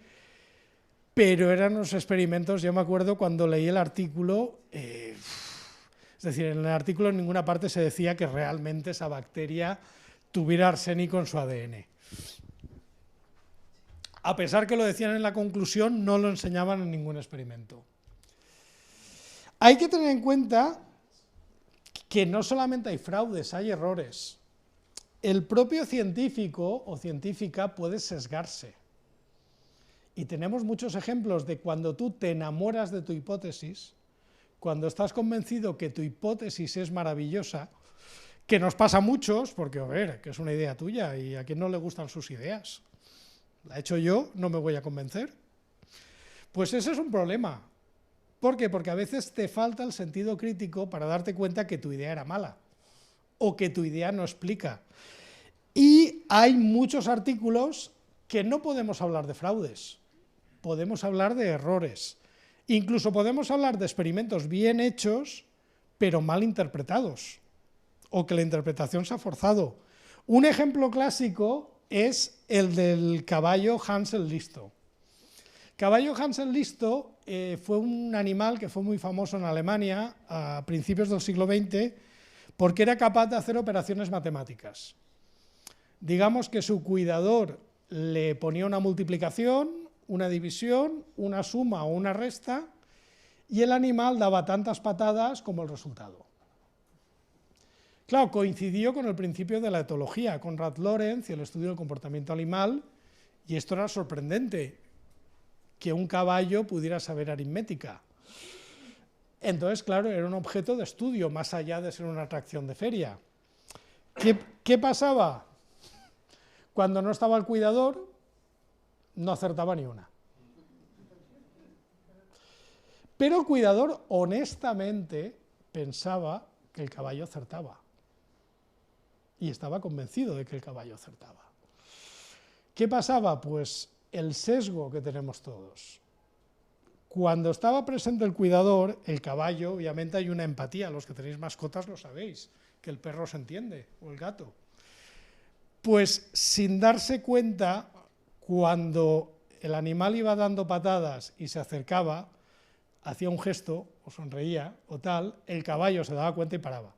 pero eran unos experimentos. Yo me acuerdo cuando leí el artículo, es decir, en el artículo en ninguna parte se decía que realmente esa bacteria tuviera arsénico en su ADN. A pesar que lo decían en la conclusión, no lo enseñaban en ningún experimento. Hay que tener en cuenta que no solamente hay fraudes, hay errores. El propio científico o científica puede sesgarse. Y tenemos muchos ejemplos de cuando tú te enamoras de tu hipótesis, cuando estás convencido que tu hipótesis es maravillosa, que nos pasa a muchos, porque a ver, que es una idea tuya y a quien no le gustan sus ideas. La he hecho yo, no me voy a convencer. Pues ese es un problema. ¿Por qué? Porque a veces te falta el sentido crítico para darte cuenta que tu idea era mala o que tu idea no explica. Y hay muchos artículos que no podemos hablar de fraudes, podemos hablar de errores. Incluso podemos hablar de experimentos bien hechos, pero mal interpretados, o que la interpretación se ha forzado. Un ejemplo clásico es el del caballo Hansel listo. Caballo Hansel listo fue un animal que fue muy famoso en Alemania a principios del siglo XX porque era capaz de hacer operaciones matemáticas. Digamos que su cuidador le ponía una multiplicación, una división, una suma o una resta, y el animal daba tantas patadas como el resultado. Claro, coincidió con el principio de la etología, con Ralph Laurenz y el estudio del comportamiento animal, y esto era sorprendente, que un caballo pudiera saber aritmética. Entonces, claro, era un objeto de estudio, más allá de ser una atracción de feria. ¿Qué pasaba? Cuando no estaba el cuidador, no acertaba ni una. Pero el cuidador, honestamente, pensaba que el caballo acertaba. Y estaba convencido de que el caballo acertaba. ¿Qué pasaba? Pues el sesgo que tenemos todos. Cuando estaba presente el cuidador, el caballo, obviamente hay una empatía, los que tenéis mascotas lo sabéis, que el perro se entiende, o el gato. Pues sin darse cuenta, cuando el animal iba dando patadas y se acercaba, hacía un gesto, o sonreía, o tal, el caballo se daba cuenta y paraba.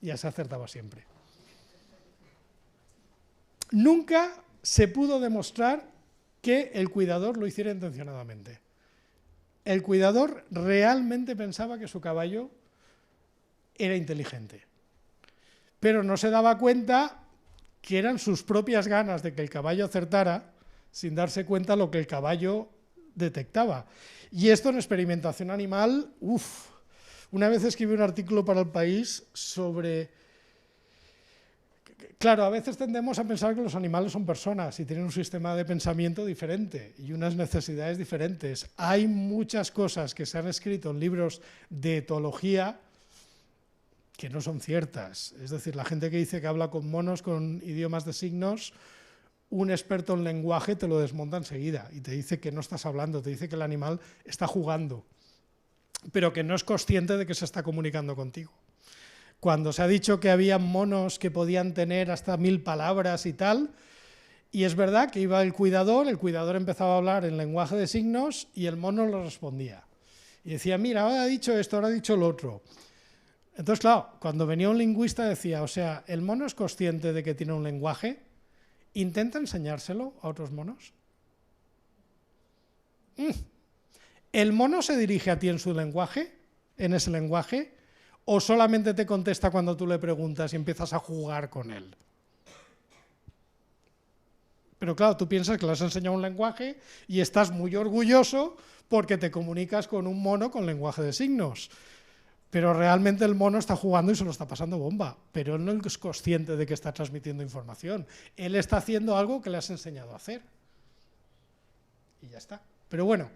Y ya se acertaba siempre. Nunca se pudo demostrar que el cuidador lo hiciera intencionadamente. El cuidador realmente pensaba que su caballo era inteligente, pero no se daba cuenta que eran sus propias ganas de que el caballo acertara, sin darse cuenta lo que el caballo detectaba. Y esto en experimentación animal, una vez escribí un artículo para El País sobre... Claro, a veces tendemos a pensar que los animales son personas y tienen un sistema de pensamiento diferente y unas necesidades diferentes. Hay muchas cosas que se han escrito en libros de etología que no son ciertas. Es decir, la gente que dice que habla con monos, con idiomas de signos, un experto en lenguaje te lo desmonta enseguida y te dice que no estás hablando, te dice que el animal está jugando, pero que no es consciente de que se está comunicando contigo. Cuando se ha dicho que había monos que podían tener hasta 1000 palabras y tal, y es verdad que iba el cuidador empezaba a hablar en lenguaje de signos y el mono le respondía. Y decía, mira, ahora ha dicho esto, ahora ha dicho lo otro. Entonces, claro, cuando venía un lingüista decía, o sea, ¿el mono es consciente de que tiene un lenguaje? ¿Intenta enseñárselo a otros monos? ¿El mono se dirige a ti en su lenguaje, en ese lenguaje, o solamente te contesta cuando tú le preguntas y empiezas a jugar con él? Pero claro, tú piensas que le has enseñado un lenguaje y estás muy orgulloso porque te comunicas con un mono con lenguaje de signos. pero realmente el mono está jugando y se lo está pasando bomba, pero él no es consciente de que está transmitiendo información. Él está haciendo algo que le has enseñado a hacer. Y ya está. Pero bueno.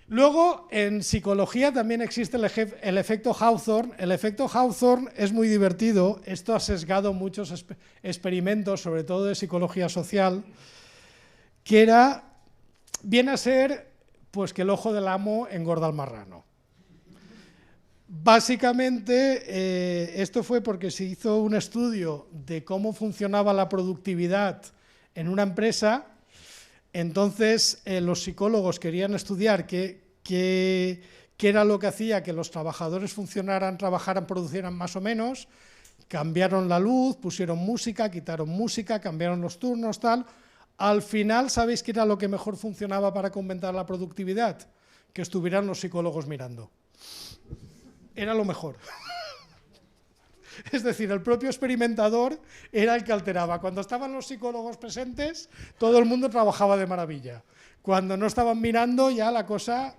Luego, en psicología también existe el efecto Hawthorne. El efecto Hawthorne es muy divertido. Esto ha sesgado muchos experimentos, sobre todo de psicología social, que viene a ser pues que el ojo del amo engorda al marrano. Básicamente, esto fue porque se hizo un estudio de cómo funcionaba la productividad en una empresa. Entonces, los psicólogos querían estudiar qué era lo que hacía que los trabajadores funcionaran, trabajaran, producieran más o menos. Cambiaron la luz, pusieron música, quitaron música, cambiaron los turnos, tal. Al final, ¿sabéis qué era lo que mejor funcionaba para aumentar la productividad? Que estuvieran los psicólogos mirando. Era lo mejor. Es decir, el propio experimentador era el que alteraba. Cuando estaban los psicólogos presentes, todo el mundo trabajaba de maravilla. Cuando no estaban mirando, ya la cosa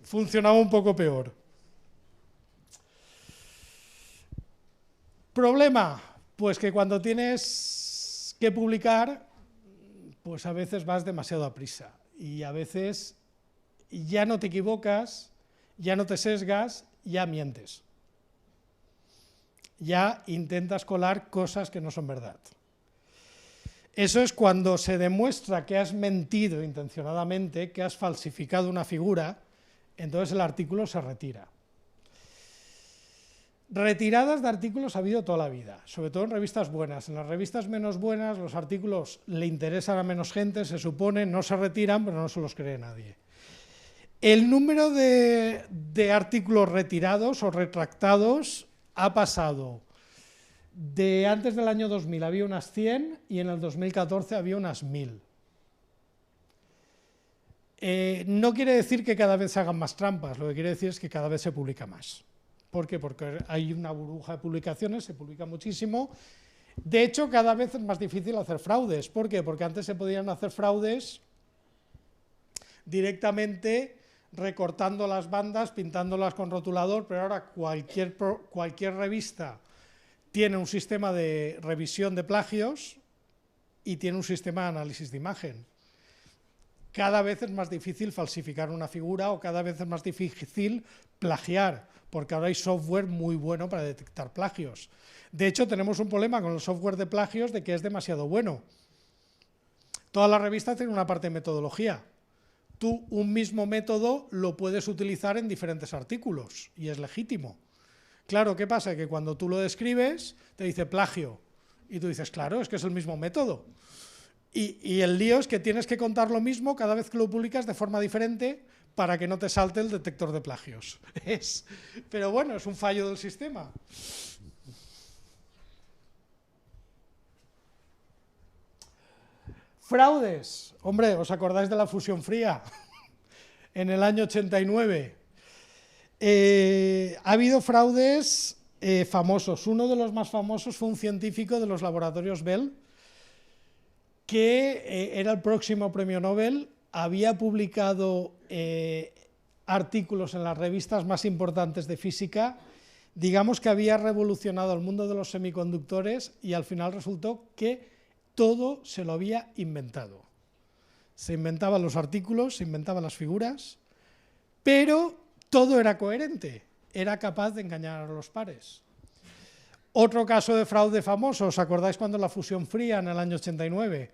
funcionaba un poco peor. Problema, pues que cuando tienes que publicar, pues a veces vas demasiado a prisa. Y a veces ya no te equivocas, ya no te sesgas, ya mientes. Ya intentas colar cosas que no son verdad. Eso es cuando se demuestra que has mentido intencionadamente, que has falsificado una figura, entonces el artículo se retira. Retiradas de artículos ha habido toda la vida, sobre todo en revistas buenas. En las revistas menos buenas los artículos le interesan a menos gente, se supone, no se retiran, pero no se los cree nadie. El número de artículos retirados o retractados ha pasado de antes del año 2000 había unas 100 y en el 2014 había unas 1000. No quiere decir que cada vez se hagan más trampas, lo que quiere decir es que cada vez se publica más. ¿Por qué? Porque hay una burbuja de publicaciones, se publica muchísimo. De hecho, cada vez es más difícil hacer fraudes. ¿Por qué? Porque antes se podían hacer fraudes directamente recortando las bandas, pintándolas con rotulador, pero ahora cualquier revista tiene un sistema de revisión de plagios y tiene un sistema de análisis de imagen. Cada vez es más difícil falsificar una figura o cada vez es más difícil plagiar, porque ahora hay software muy bueno para detectar plagios. De hecho, tenemos un problema con el software de plagios de que es demasiado bueno. Todas las revistas tienen una parte de metodología. Tú un mismo método lo puedes utilizar en diferentes artículos y es legítimo. Claro, ¿qué pasa? Que cuando tú lo describes te dice plagio y tú dices, claro, es que es el mismo método. Y el lío es que tienes que contar lo mismo cada vez que lo publicas de forma diferente para que no te salte el detector de plagios. Pero bueno, es un fallo del sistema. Fraudes. Hombre, ¿os acordáis de la fusión fría? En el año 89. Ha habido fraudes famosos. Uno de los más famosos fue un científico de los laboratorios Bell, que era el próximo premio Nobel, había publicado artículos en las revistas más importantes de física, digamos que había revolucionado el mundo de los semiconductores y al final resultó que todo se lo había inventado. Se inventaban los artículos, se inventaban las figuras, pero todo era coherente, era capaz de engañar a los pares. Otro caso de fraude famoso, ¿os acordáis cuando la fusión fría en el año 89?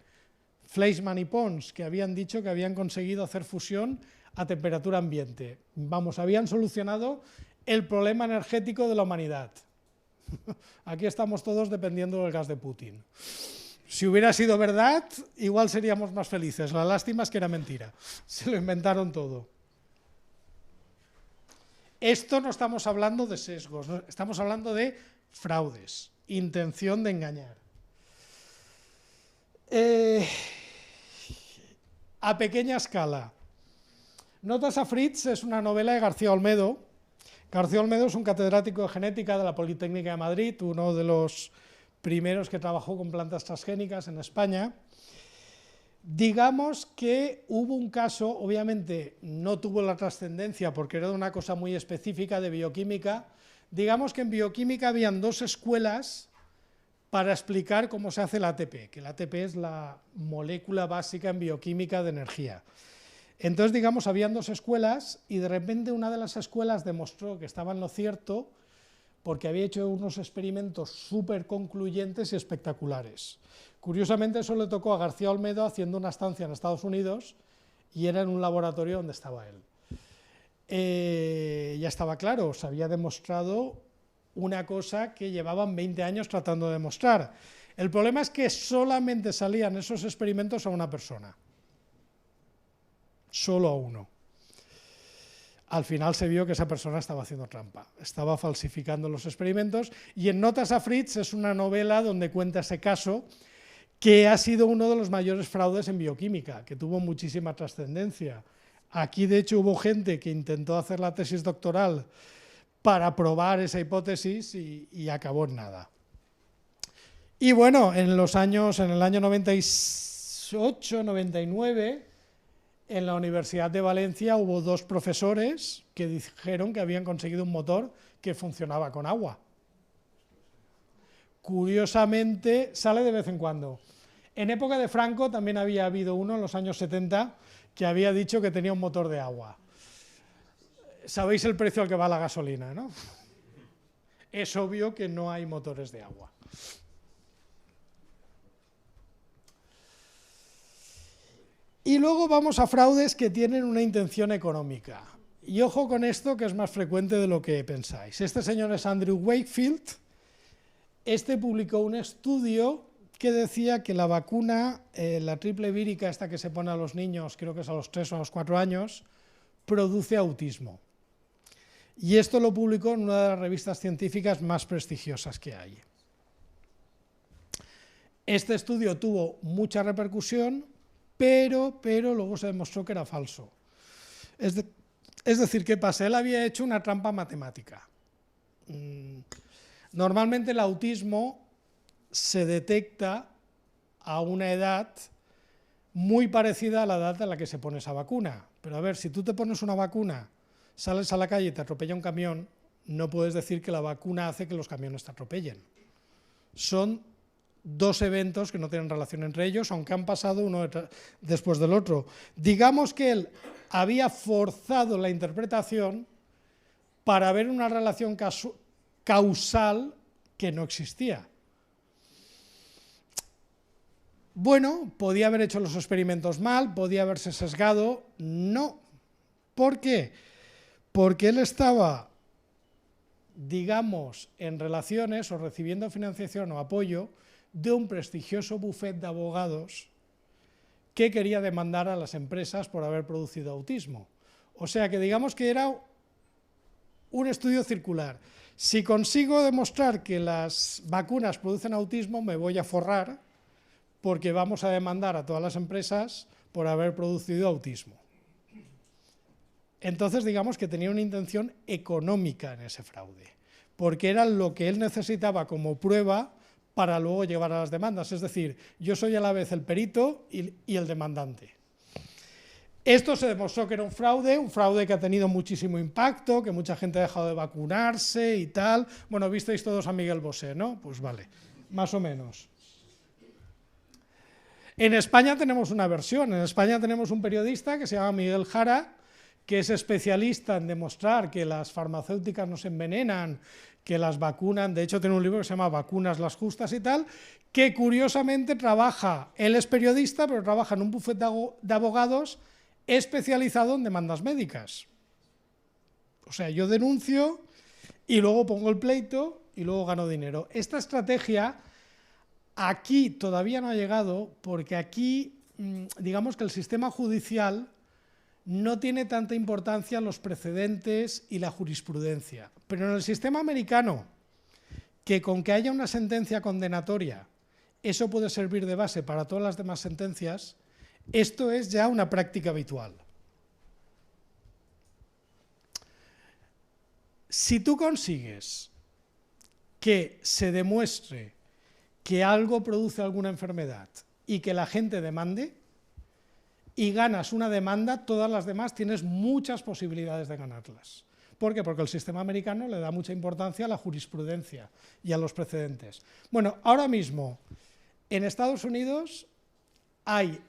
Fleischmann y Pons, que habían dicho que habían conseguido hacer fusión a temperatura ambiente. Vamos, habían solucionado el problema energético de la humanidad. Aquí estamos todos dependiendo del gas de Putin. Si hubiera sido verdad, igual seríamos más felices. La lástima es que era mentira. Se lo inventaron todo. Esto no estamos hablando de sesgos, no, estamos hablando de fraudes, intención de engañar. A pequeña escala. Notas a Fritz es una novela de García Olmedo. García Olmedo es un catedrático de genética de la Politécnica de Madrid, uno de los primeros que trabajó con plantas transgénicas en España. Digamos que hubo un caso, obviamente no tuvo la trascendencia porque era una cosa muy específica de bioquímica. Digamos que en bioquímica habían dos escuelas para explicar cómo se hace el ATP, que el ATP es la molécula básica en bioquímica de energía. Entonces, digamos, habían dos escuelas y de repente una de las escuelas demostró que estaba en lo cierto porque había hecho unos experimentos súper concluyentes y espectaculares. Curiosamente, eso le tocó a García Olmedo haciendo una estancia en Estados Unidos y era en un laboratorio donde estaba él. Ya estaba claro, se había demostrado una cosa que llevaban 20 años tratando de demostrar. El problema es que solamente salían esos experimentos a una persona. Solo a uno. Al final se vio que esa persona estaba haciendo trampa, estaba falsificando los experimentos, y en Notas a Fritz es una novela donde cuenta ese caso, que ha sido uno de los mayores fraudes en bioquímica, que tuvo muchísima trascendencia. Aquí, de hecho, hubo gente que intentó hacer la tesis doctoral para probar esa hipótesis y acabó en nada. Y bueno, en el año 98, 99, en la Universidad de Valencia hubo dos profesores que dijeron que habían conseguido un motor que funcionaba con agua. Curiosamente, sale de vez en cuando. En época de Franco también había habido uno, en los años 70, que había dicho que tenía un motor de agua. Sabéis el precio al que va la gasolina, ¿no? Es obvio que no hay motores de agua. Y luego vamos a fraudes que tienen una intención económica. Y ojo con esto, que es más frecuente de lo que pensáis. Este señor es Andrew Wakefield. Este publicó un estudio que decía que la vacuna, la triple vírica, esta que se pone a los niños, creo que es a los 3 o a los 4 años, produce autismo. Y esto lo publicó en una de las revistas científicas más prestigiosas que hay. Este estudio tuvo mucha repercusión, pero luego se demostró que era falso. Es decir, ¿qué pasa? Él había hecho una trampa matemática. Normalmente el autismo se detecta a una edad muy parecida a la edad a la que se pone esa vacuna. Pero a ver, si tú te pones una vacuna, sales a la calle y te atropella un camión, no puedes decir que la vacuna hace que los camiones te atropellen. Son dos eventos que no tienen relación entre ellos, aunque han pasado uno después del otro. Digamos que él había forzado la interpretación para ver una relación causal que no existía. Bueno, podía haber hecho los experimentos mal, podía haberse sesgado, no. ¿Por qué? Porque él estaba, digamos, en relaciones o recibiendo financiación o apoyo de un prestigioso bufet de abogados que quería demandar a las empresas por haber producido autismo. O sea que digamos que era un estudio circular. Si consigo demostrar que las vacunas producen autismo, me voy a forrar porque vamos a demandar a todas las empresas por haber producido autismo. Entonces digamos que tenía una intención económica en ese fraude, porque era lo que él necesitaba como prueba para luego llevar a las demandas. Es decir, yo soy a la vez el perito y el demandante. Esto se demostró que era un fraude que ha tenido muchísimo impacto, que mucha gente ha dejado de vacunarse y tal. Bueno, visteis todos a Miguel Bosé, ¿no? Pues vale, más o menos. En España tenemos una versión. En España tenemos un periodista que se llama Miguel Jara, que es especialista en demostrar que las farmacéuticas nos envenenan, que las vacunan. De hecho, tiene un libro que se llama Vacunas las justas y tal, que curiosamente trabaja, él es periodista, pero trabaja en un bufete de abogados especializado en demandas médicas. O sea, yo denuncio y luego pongo el pleito y luego gano dinero. Esta estrategia aquí todavía no ha llegado porque aquí, digamos que el sistema judicial no tiene tanta importancia los precedentes y la jurisprudencia. Pero en el sistema americano, que con que haya una sentencia condenatoria, eso puede servir de base para todas las demás sentencias, esto es ya una práctica habitual. Si tú consigues que se demuestre que algo produce alguna enfermedad y que la gente demande, y ganas una demanda, todas las demás tienes muchas posibilidades de ganarlas. ¿Por qué? Porque el sistema americano le da mucha importancia a la jurisprudencia y a los precedentes. Bueno, ahora mismo en Estados Unidos hay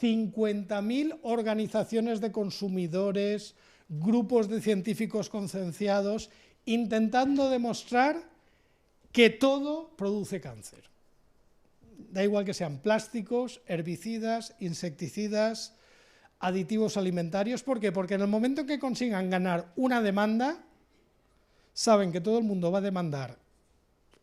50.000 organizaciones de consumidores, grupos de científicos concienciados, intentando demostrar que todo produce cáncer. Da igual que sean plásticos, herbicidas, insecticidas, aditivos alimentarios. ¿Por qué? Porque en el momento en que consigan ganar una demanda, saben que todo el mundo va a demandar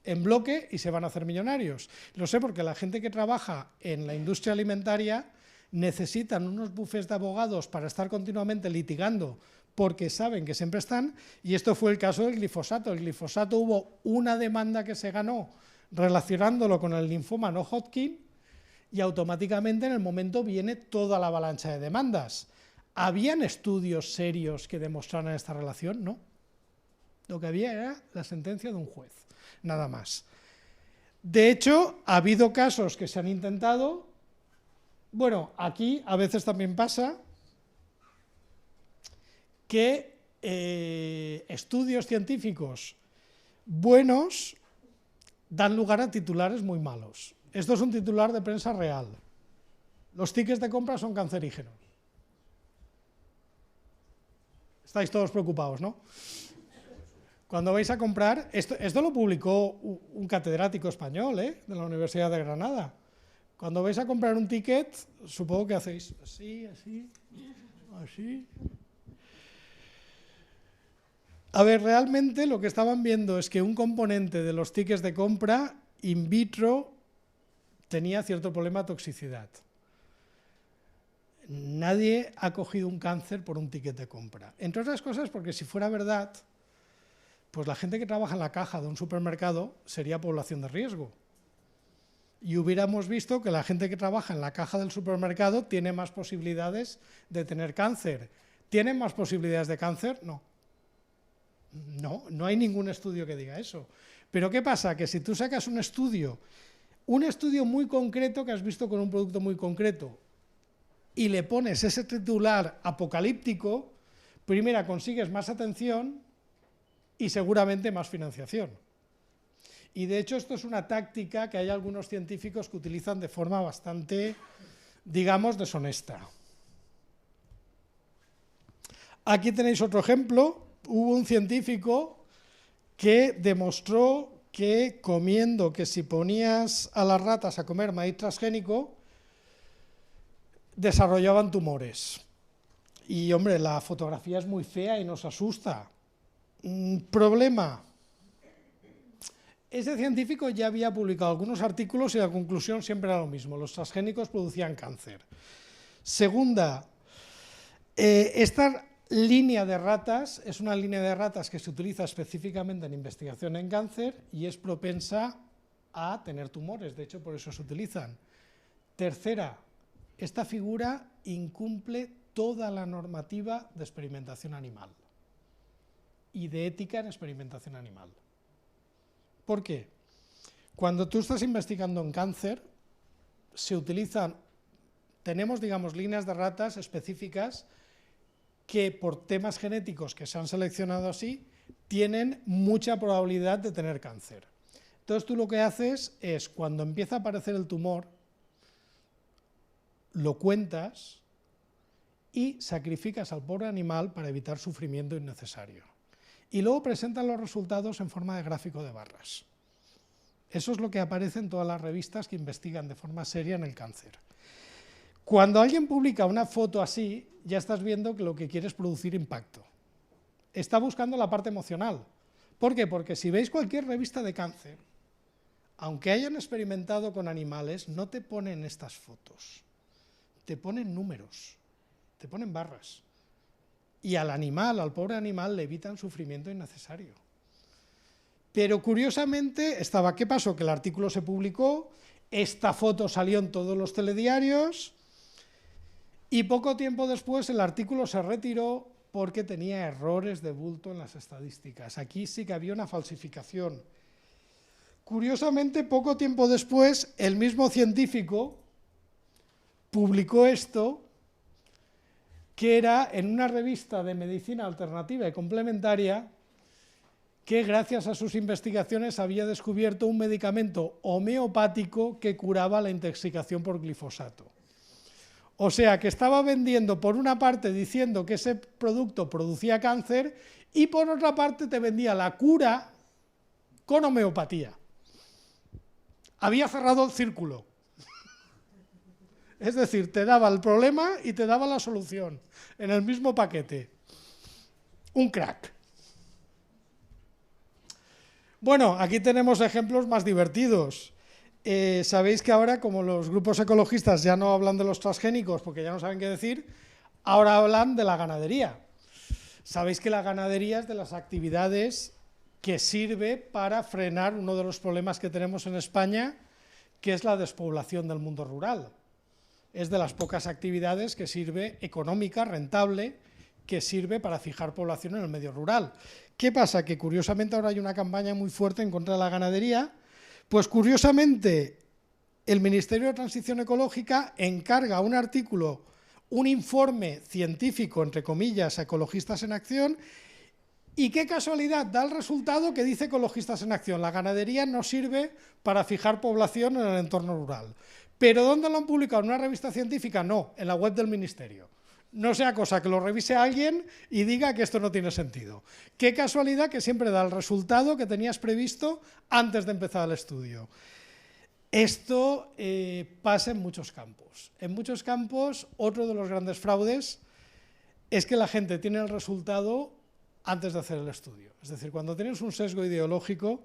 en bloque y se van a hacer millonarios. Lo sé porque la gente que trabaja en la industria alimentaria necesitan unos bufetes de abogados para estar continuamente litigando porque saben que siempre están, y esto fue el caso del glifosato. El glifosato hubo una demanda que se ganó relacionándolo con el linfoma no Hodgkin, y automáticamente en el momento viene toda la avalancha de demandas. ¿Habían estudios serios que demostraran esta relación? No. Lo que había era la sentencia de un juez, nada más. De hecho, ha habido casos que se han intentado. Bueno, aquí a veces también pasa que estudios científicos buenos dan lugar a titulares muy malos. Esto es un titular de prensa real. Los tickets de compra son cancerígenos. Estáis todos preocupados, ¿no? Cuando vais a comprar, esto lo publicó un catedrático español, de la Universidad de Granada. Cuando vais a comprar un ticket, supongo que hacéis así, así, así. A ver, realmente lo que estaban viendo es que un componente de los tickets de compra in vitro tenía cierto problema de toxicidad. Nadie ha cogido un cáncer por un ticket de compra. Entre otras cosas porque si fuera verdad, pues la gente que trabaja en la caja de un supermercado sería población de riesgo. Y hubiéramos visto que la gente que trabaja en la caja del supermercado tiene más posibilidades de tener cáncer. ¿Tienen más posibilidades de cáncer? No. No hay ningún estudio que diga eso. Pero ¿qué pasa? Que si tú sacas un estudio muy concreto que has visto con un producto muy concreto y le pones ese titular apocalíptico, primero consigues más atención y seguramente más financiación. Y de hecho esto es una táctica que hay algunos científicos que utilizan de forma bastante, digamos, deshonesta. Aquí tenéis otro ejemplo. Hubo un científico que demostró que comiendo, que si ponías a las ratas a comer maíz transgénico, desarrollaban tumores. Y hombre, la fotografía es muy fea y nos asusta. Problema. Ese científico ya había publicado algunos artículos y la conclusión siempre era lo mismo: los transgénicos producían cáncer. Segunda, esta línea de ratas es una línea de ratas que se utiliza específicamente en investigación en cáncer y es propensa a tener tumores, de hecho por eso se utilizan. Tercera, esta figura incumple toda la normativa de experimentación animal y de ética en experimentación animal. ¿Por qué? Cuando tú estás investigando en cáncer, se utilizan, tenemos, digamos, líneas de ratas específicas que por temas genéticos que se han seleccionado así, tienen mucha probabilidad de tener cáncer. Entonces tú lo que haces es, cuando empieza a aparecer el tumor, lo cuentas y sacrificas al pobre animal para evitar sufrimiento innecesario. Y luego presentan los resultados en forma de gráfico de barras. Eso es lo que aparece en todas las revistas que investigan de forma seria en el cáncer. Cuando alguien publica una foto así, ya estás viendo que lo que quiere es producir impacto. Está buscando la parte emocional. ¿Por qué? Porque si veis cualquier revista de cáncer, aunque hayan experimentado con animales, no te ponen estas fotos. Te ponen números, te ponen barras. Y al animal, al pobre animal, le evitan sufrimiento innecesario. Pero curiosamente, ¿qué pasó? Que el artículo se publicó, esta foto salió en todos los telediarios, y poco tiempo después el artículo se retiró porque tenía errores de bulto en las estadísticas. Aquí sí que había una falsificación. Curiosamente, poco tiempo después, el mismo científico publicó esto que era en una revista de medicina alternativa y complementaria que gracias a sus investigaciones había descubierto un medicamento homeopático que curaba la intoxicación por glifosato. O sea, que estaba vendiendo por una parte diciendo que ese producto producía cáncer y por otra parte te vendía la cura con homeopatía. Había cerrado el círculo. Es decir, te daba el problema y te daba la solución en el mismo paquete. Un crack. Bueno, aquí tenemos ejemplos más divertidos. Sabéis que ahora, como los grupos ecologistas ya no hablan de los transgénicos porque ya no saben qué decir, ahora hablan de la ganadería. Sabéis que la ganadería es de las actividades que sirve para frenar uno de los problemas que tenemos en España, que es la despoblación del mundo rural. Es de las pocas actividades que sirve, económica, rentable, que sirve para fijar población en el medio rural. ¿Qué pasa? Que curiosamente ahora hay una campaña muy fuerte en contra de la ganadería. Pues curiosamente el Ministerio de Transición Ecológica encarga un artículo, un informe científico, entre comillas, a Ecologistas en Acción, y qué casualidad, da el resultado que dice Ecologistas en Acción: la ganadería no sirve para fijar población en el entorno rural. ¿Pero dónde lo han publicado? ¿En una revista científica? No, en la web del Ministerio. No sea cosa que lo revise alguien y diga que esto no tiene sentido. Qué casualidad que siempre da el resultado que tenías previsto antes de empezar el estudio. Esto pasa en muchos campos. En muchos campos, otro de los grandes fraudes es que la gente tiene el resultado antes de hacer el estudio. Es decir, cuando tienes un sesgo ideológico,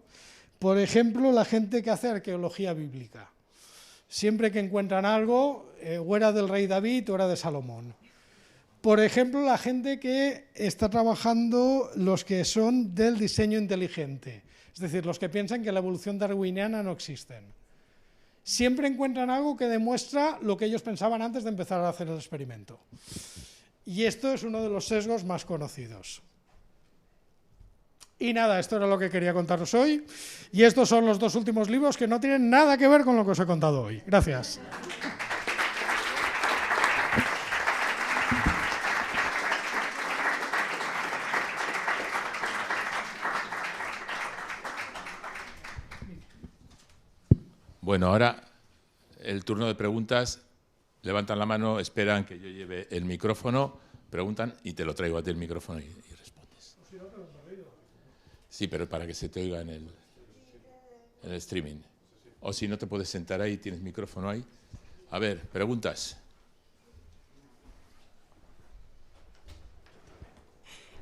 por ejemplo, la gente que hace arqueología bíblica. Siempre que encuentran algo, o era del rey David o era de Salomón. Por ejemplo, la gente que está trabajando, los que son del diseño inteligente, es decir, los que piensan que la evolución darwiniana no existe. Siempre encuentran algo que demuestra lo que ellos pensaban antes de empezar a hacer el experimento. Y esto es uno de los sesgos más conocidos. Y nada, esto era lo que quería contaros hoy. Y estos son los dos últimos libros que no tienen nada que ver con lo que os he contado hoy. Gracias. Bueno, ahora el turno de preguntas. Levantan la mano, esperan que yo lleve el micrófono, preguntan y te lo traigo a ti el micrófono y respondes. Sí, pero para que se te oiga en el streaming. O si no, te puedes sentar ahí, tienes micrófono ahí. A ver, preguntas.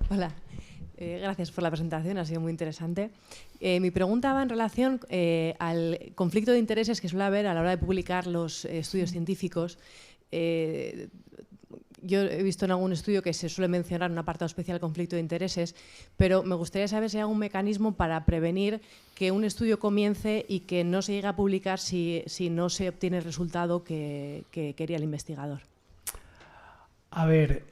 Hola. Gracias por la presentación, ha sido muy interesante. Mi pregunta va en relación al conflicto de intereses que suele haber a la hora de publicar los estudios científicos. Yo he visto en algún estudio que se suele mencionar un apartado especial conflicto de intereses, pero me gustaría saber si hay algún mecanismo para prevenir que un estudio comience y que no se llegue a publicar si no se obtiene el resultado que quería el investigador. A ver,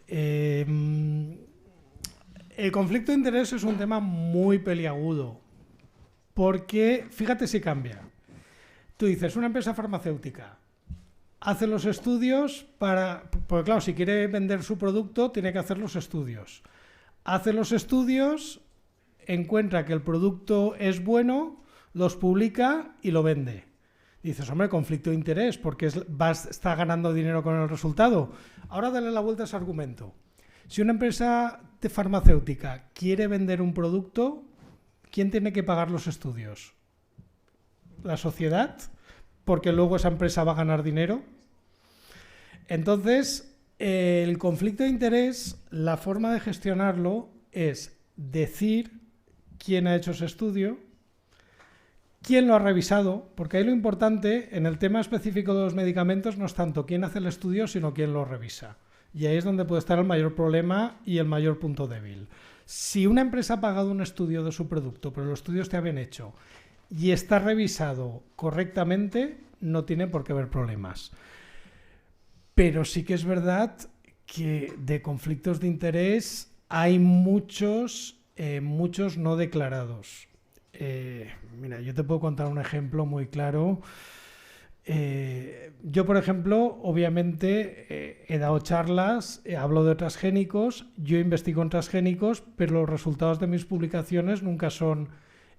el conflicto de interés es un tema muy peliagudo, porque fíjate si cambia. Tú dices, una empresa farmacéutica hace los estudios porque claro, si quiere vender su producto tiene que hacer los estudios. Hace los estudios, encuentra que el producto es bueno, los publica y lo vende. Dices, hombre, conflicto de interés, porque está ganando dinero con el resultado. Ahora dale la vuelta a ese argumento. Si una empresa de farmacéutica quiere vender un producto, ¿quién tiene que pagar los estudios? ¿La sociedad? Porque luego esa empresa va a ganar dinero. Entonces, el conflicto de interés, la forma de gestionarlo es decir quién ha hecho ese estudio, quién lo ha revisado, porque ahí lo importante en el tema específico de los medicamentos no es tanto quién hace el estudio, sino quién lo revisa. Y ahí es donde puede estar el mayor problema y el mayor punto débil. Si una empresa ha pagado un estudio de su producto, pero los estudios está bien hecho y está revisado correctamente, no tiene por qué haber problemas. Pero sí que es verdad que de conflictos de interés hay muchos no declarados. Mira, yo te puedo contar un ejemplo muy claro. Yo, por ejemplo, obviamente he dado charlas, hablo de transgénicos, yo investigo en transgénicos, pero los resultados de mis publicaciones nunca son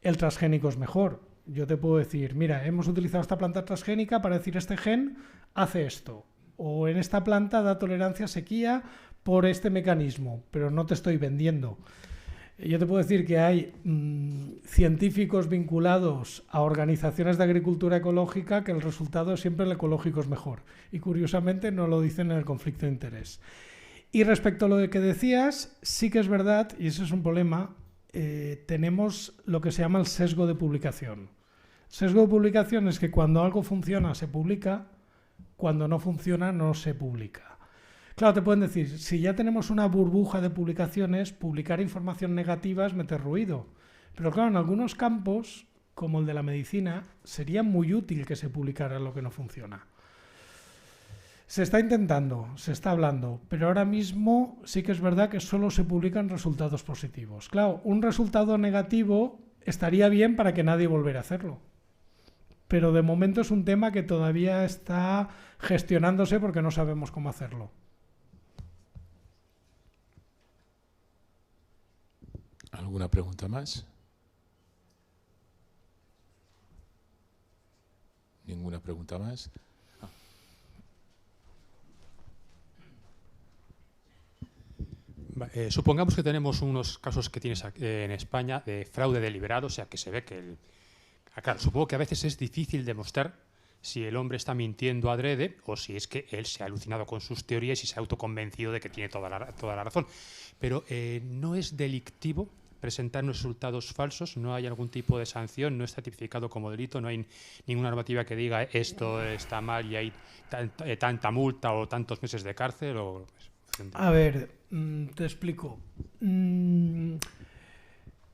el transgénico es mejor. Yo te puedo decir, mira, hemos utilizado esta planta transgénica para decir este gen hace esto, o en esta planta da tolerancia a sequía por este mecanismo, pero no te estoy vendiendo. Yo te puedo decir que hay científicos vinculados a organizaciones de agricultura ecológica que el resultado siempre el ecológico es mejor. Y curiosamente no lo dicen en el conflicto de interés. Y respecto a lo que decías, sí que es verdad, y ese es un problema, tenemos lo que se llama el sesgo de publicación. Sesgo de publicación es que cuando algo funciona se publica, cuando no funciona no se publica. Claro, te pueden decir, si ya tenemos una burbuja de publicaciones, publicar información negativa es meter ruido. Pero claro, en algunos campos, como el de la medicina, sería muy útil que se publicara lo que no funciona. Se está intentando, se está hablando, pero ahora mismo sí que es verdad que solo se publican resultados positivos. Claro, un resultado negativo estaría bien para que nadie volviera a hacerlo. Pero de momento es un tema que todavía está gestionándose porque no sabemos cómo hacerlo. ¿Alguna pregunta más? ¿Ninguna pregunta más? Supongamos que tenemos unos casos que tienes en España de fraude deliberado, o sea, que se ve que claro, supongo que a veces es difícil demostrar si el hombre está mintiendo adrede o si es que él se ha alucinado con sus teorías y se ha autoconvencido de que tiene toda la razón. Pero ¿no es delictivo presentar unos resultados falsos? ¿No hay algún tipo de sanción? ¿No está tipificado como delito? ¿No hay ninguna normativa que diga esto está mal y hay tanta multa o tantos meses de cárcel? A ver, te explico.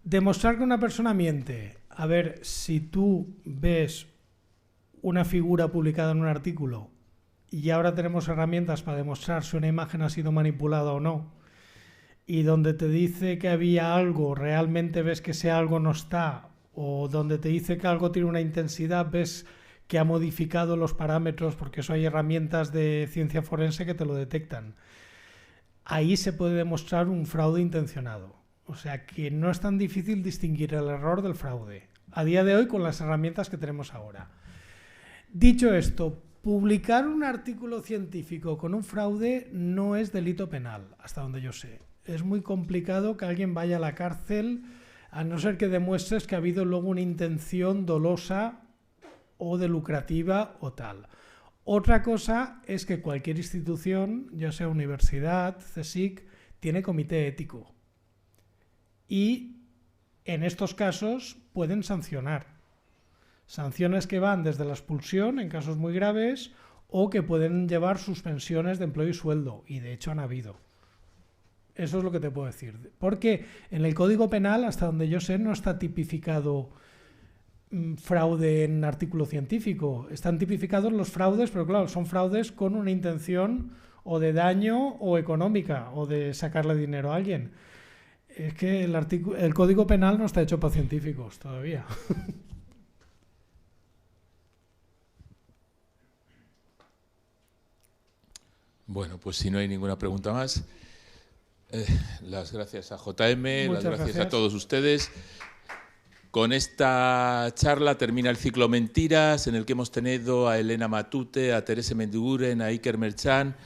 Demostrar que una persona miente. A ver, si tú ves una figura publicada en un artículo y ahora tenemos herramientas para demostrar si una imagen ha sido manipulada o no, y donde te dice que había algo, realmente ves que ese algo no está, o donde te dice que algo tiene una intensidad, ves que ha modificado los parámetros, porque eso hay herramientas de ciencia forense que te lo detectan. Ahí se puede demostrar un fraude intencionado. O sea que no es tan difícil distinguir el error del fraude, a día de hoy con las herramientas que tenemos ahora. Dicho esto, publicar un artículo científico con un fraude no es delito penal, hasta donde yo sé. Es muy complicado que alguien vaya a la cárcel, a no ser que demuestres que ha habido luego una intención dolosa o de lucrativa o tal. Otra cosa es que cualquier institución, ya sea universidad, CSIC, tiene comité ético. Y en estos casos pueden sancionar. Sanciones que van desde la expulsión en casos muy graves o que pueden llevar suspensiones de empleo y sueldo. Y de hecho han habido. Eso es lo que te puedo decir. Porque en el Código Penal, hasta donde yo sé, no está tipificado fraude en artículo científico. Están tipificados los fraudes, pero claro, son fraudes con una intención o de daño o económica o de sacarle dinero a alguien. Es que el Código Penal no está hecho para científicos todavía. Bueno, pues si no hay ninguna pregunta más, las gracias a JM, las gracias a todos ustedes. Con esta charla termina el ciclo Mentiras, en el que hemos tenido a Elena Matute, a Teresa Mendiguren, a Iker Merchan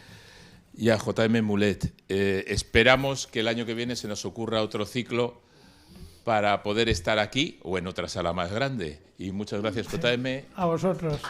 y a JM Mulet. Esperamos que el año que viene se nos ocurra otro ciclo para poder estar aquí o en otra sala más grande. Y muchas gracias, JM. A vosotros.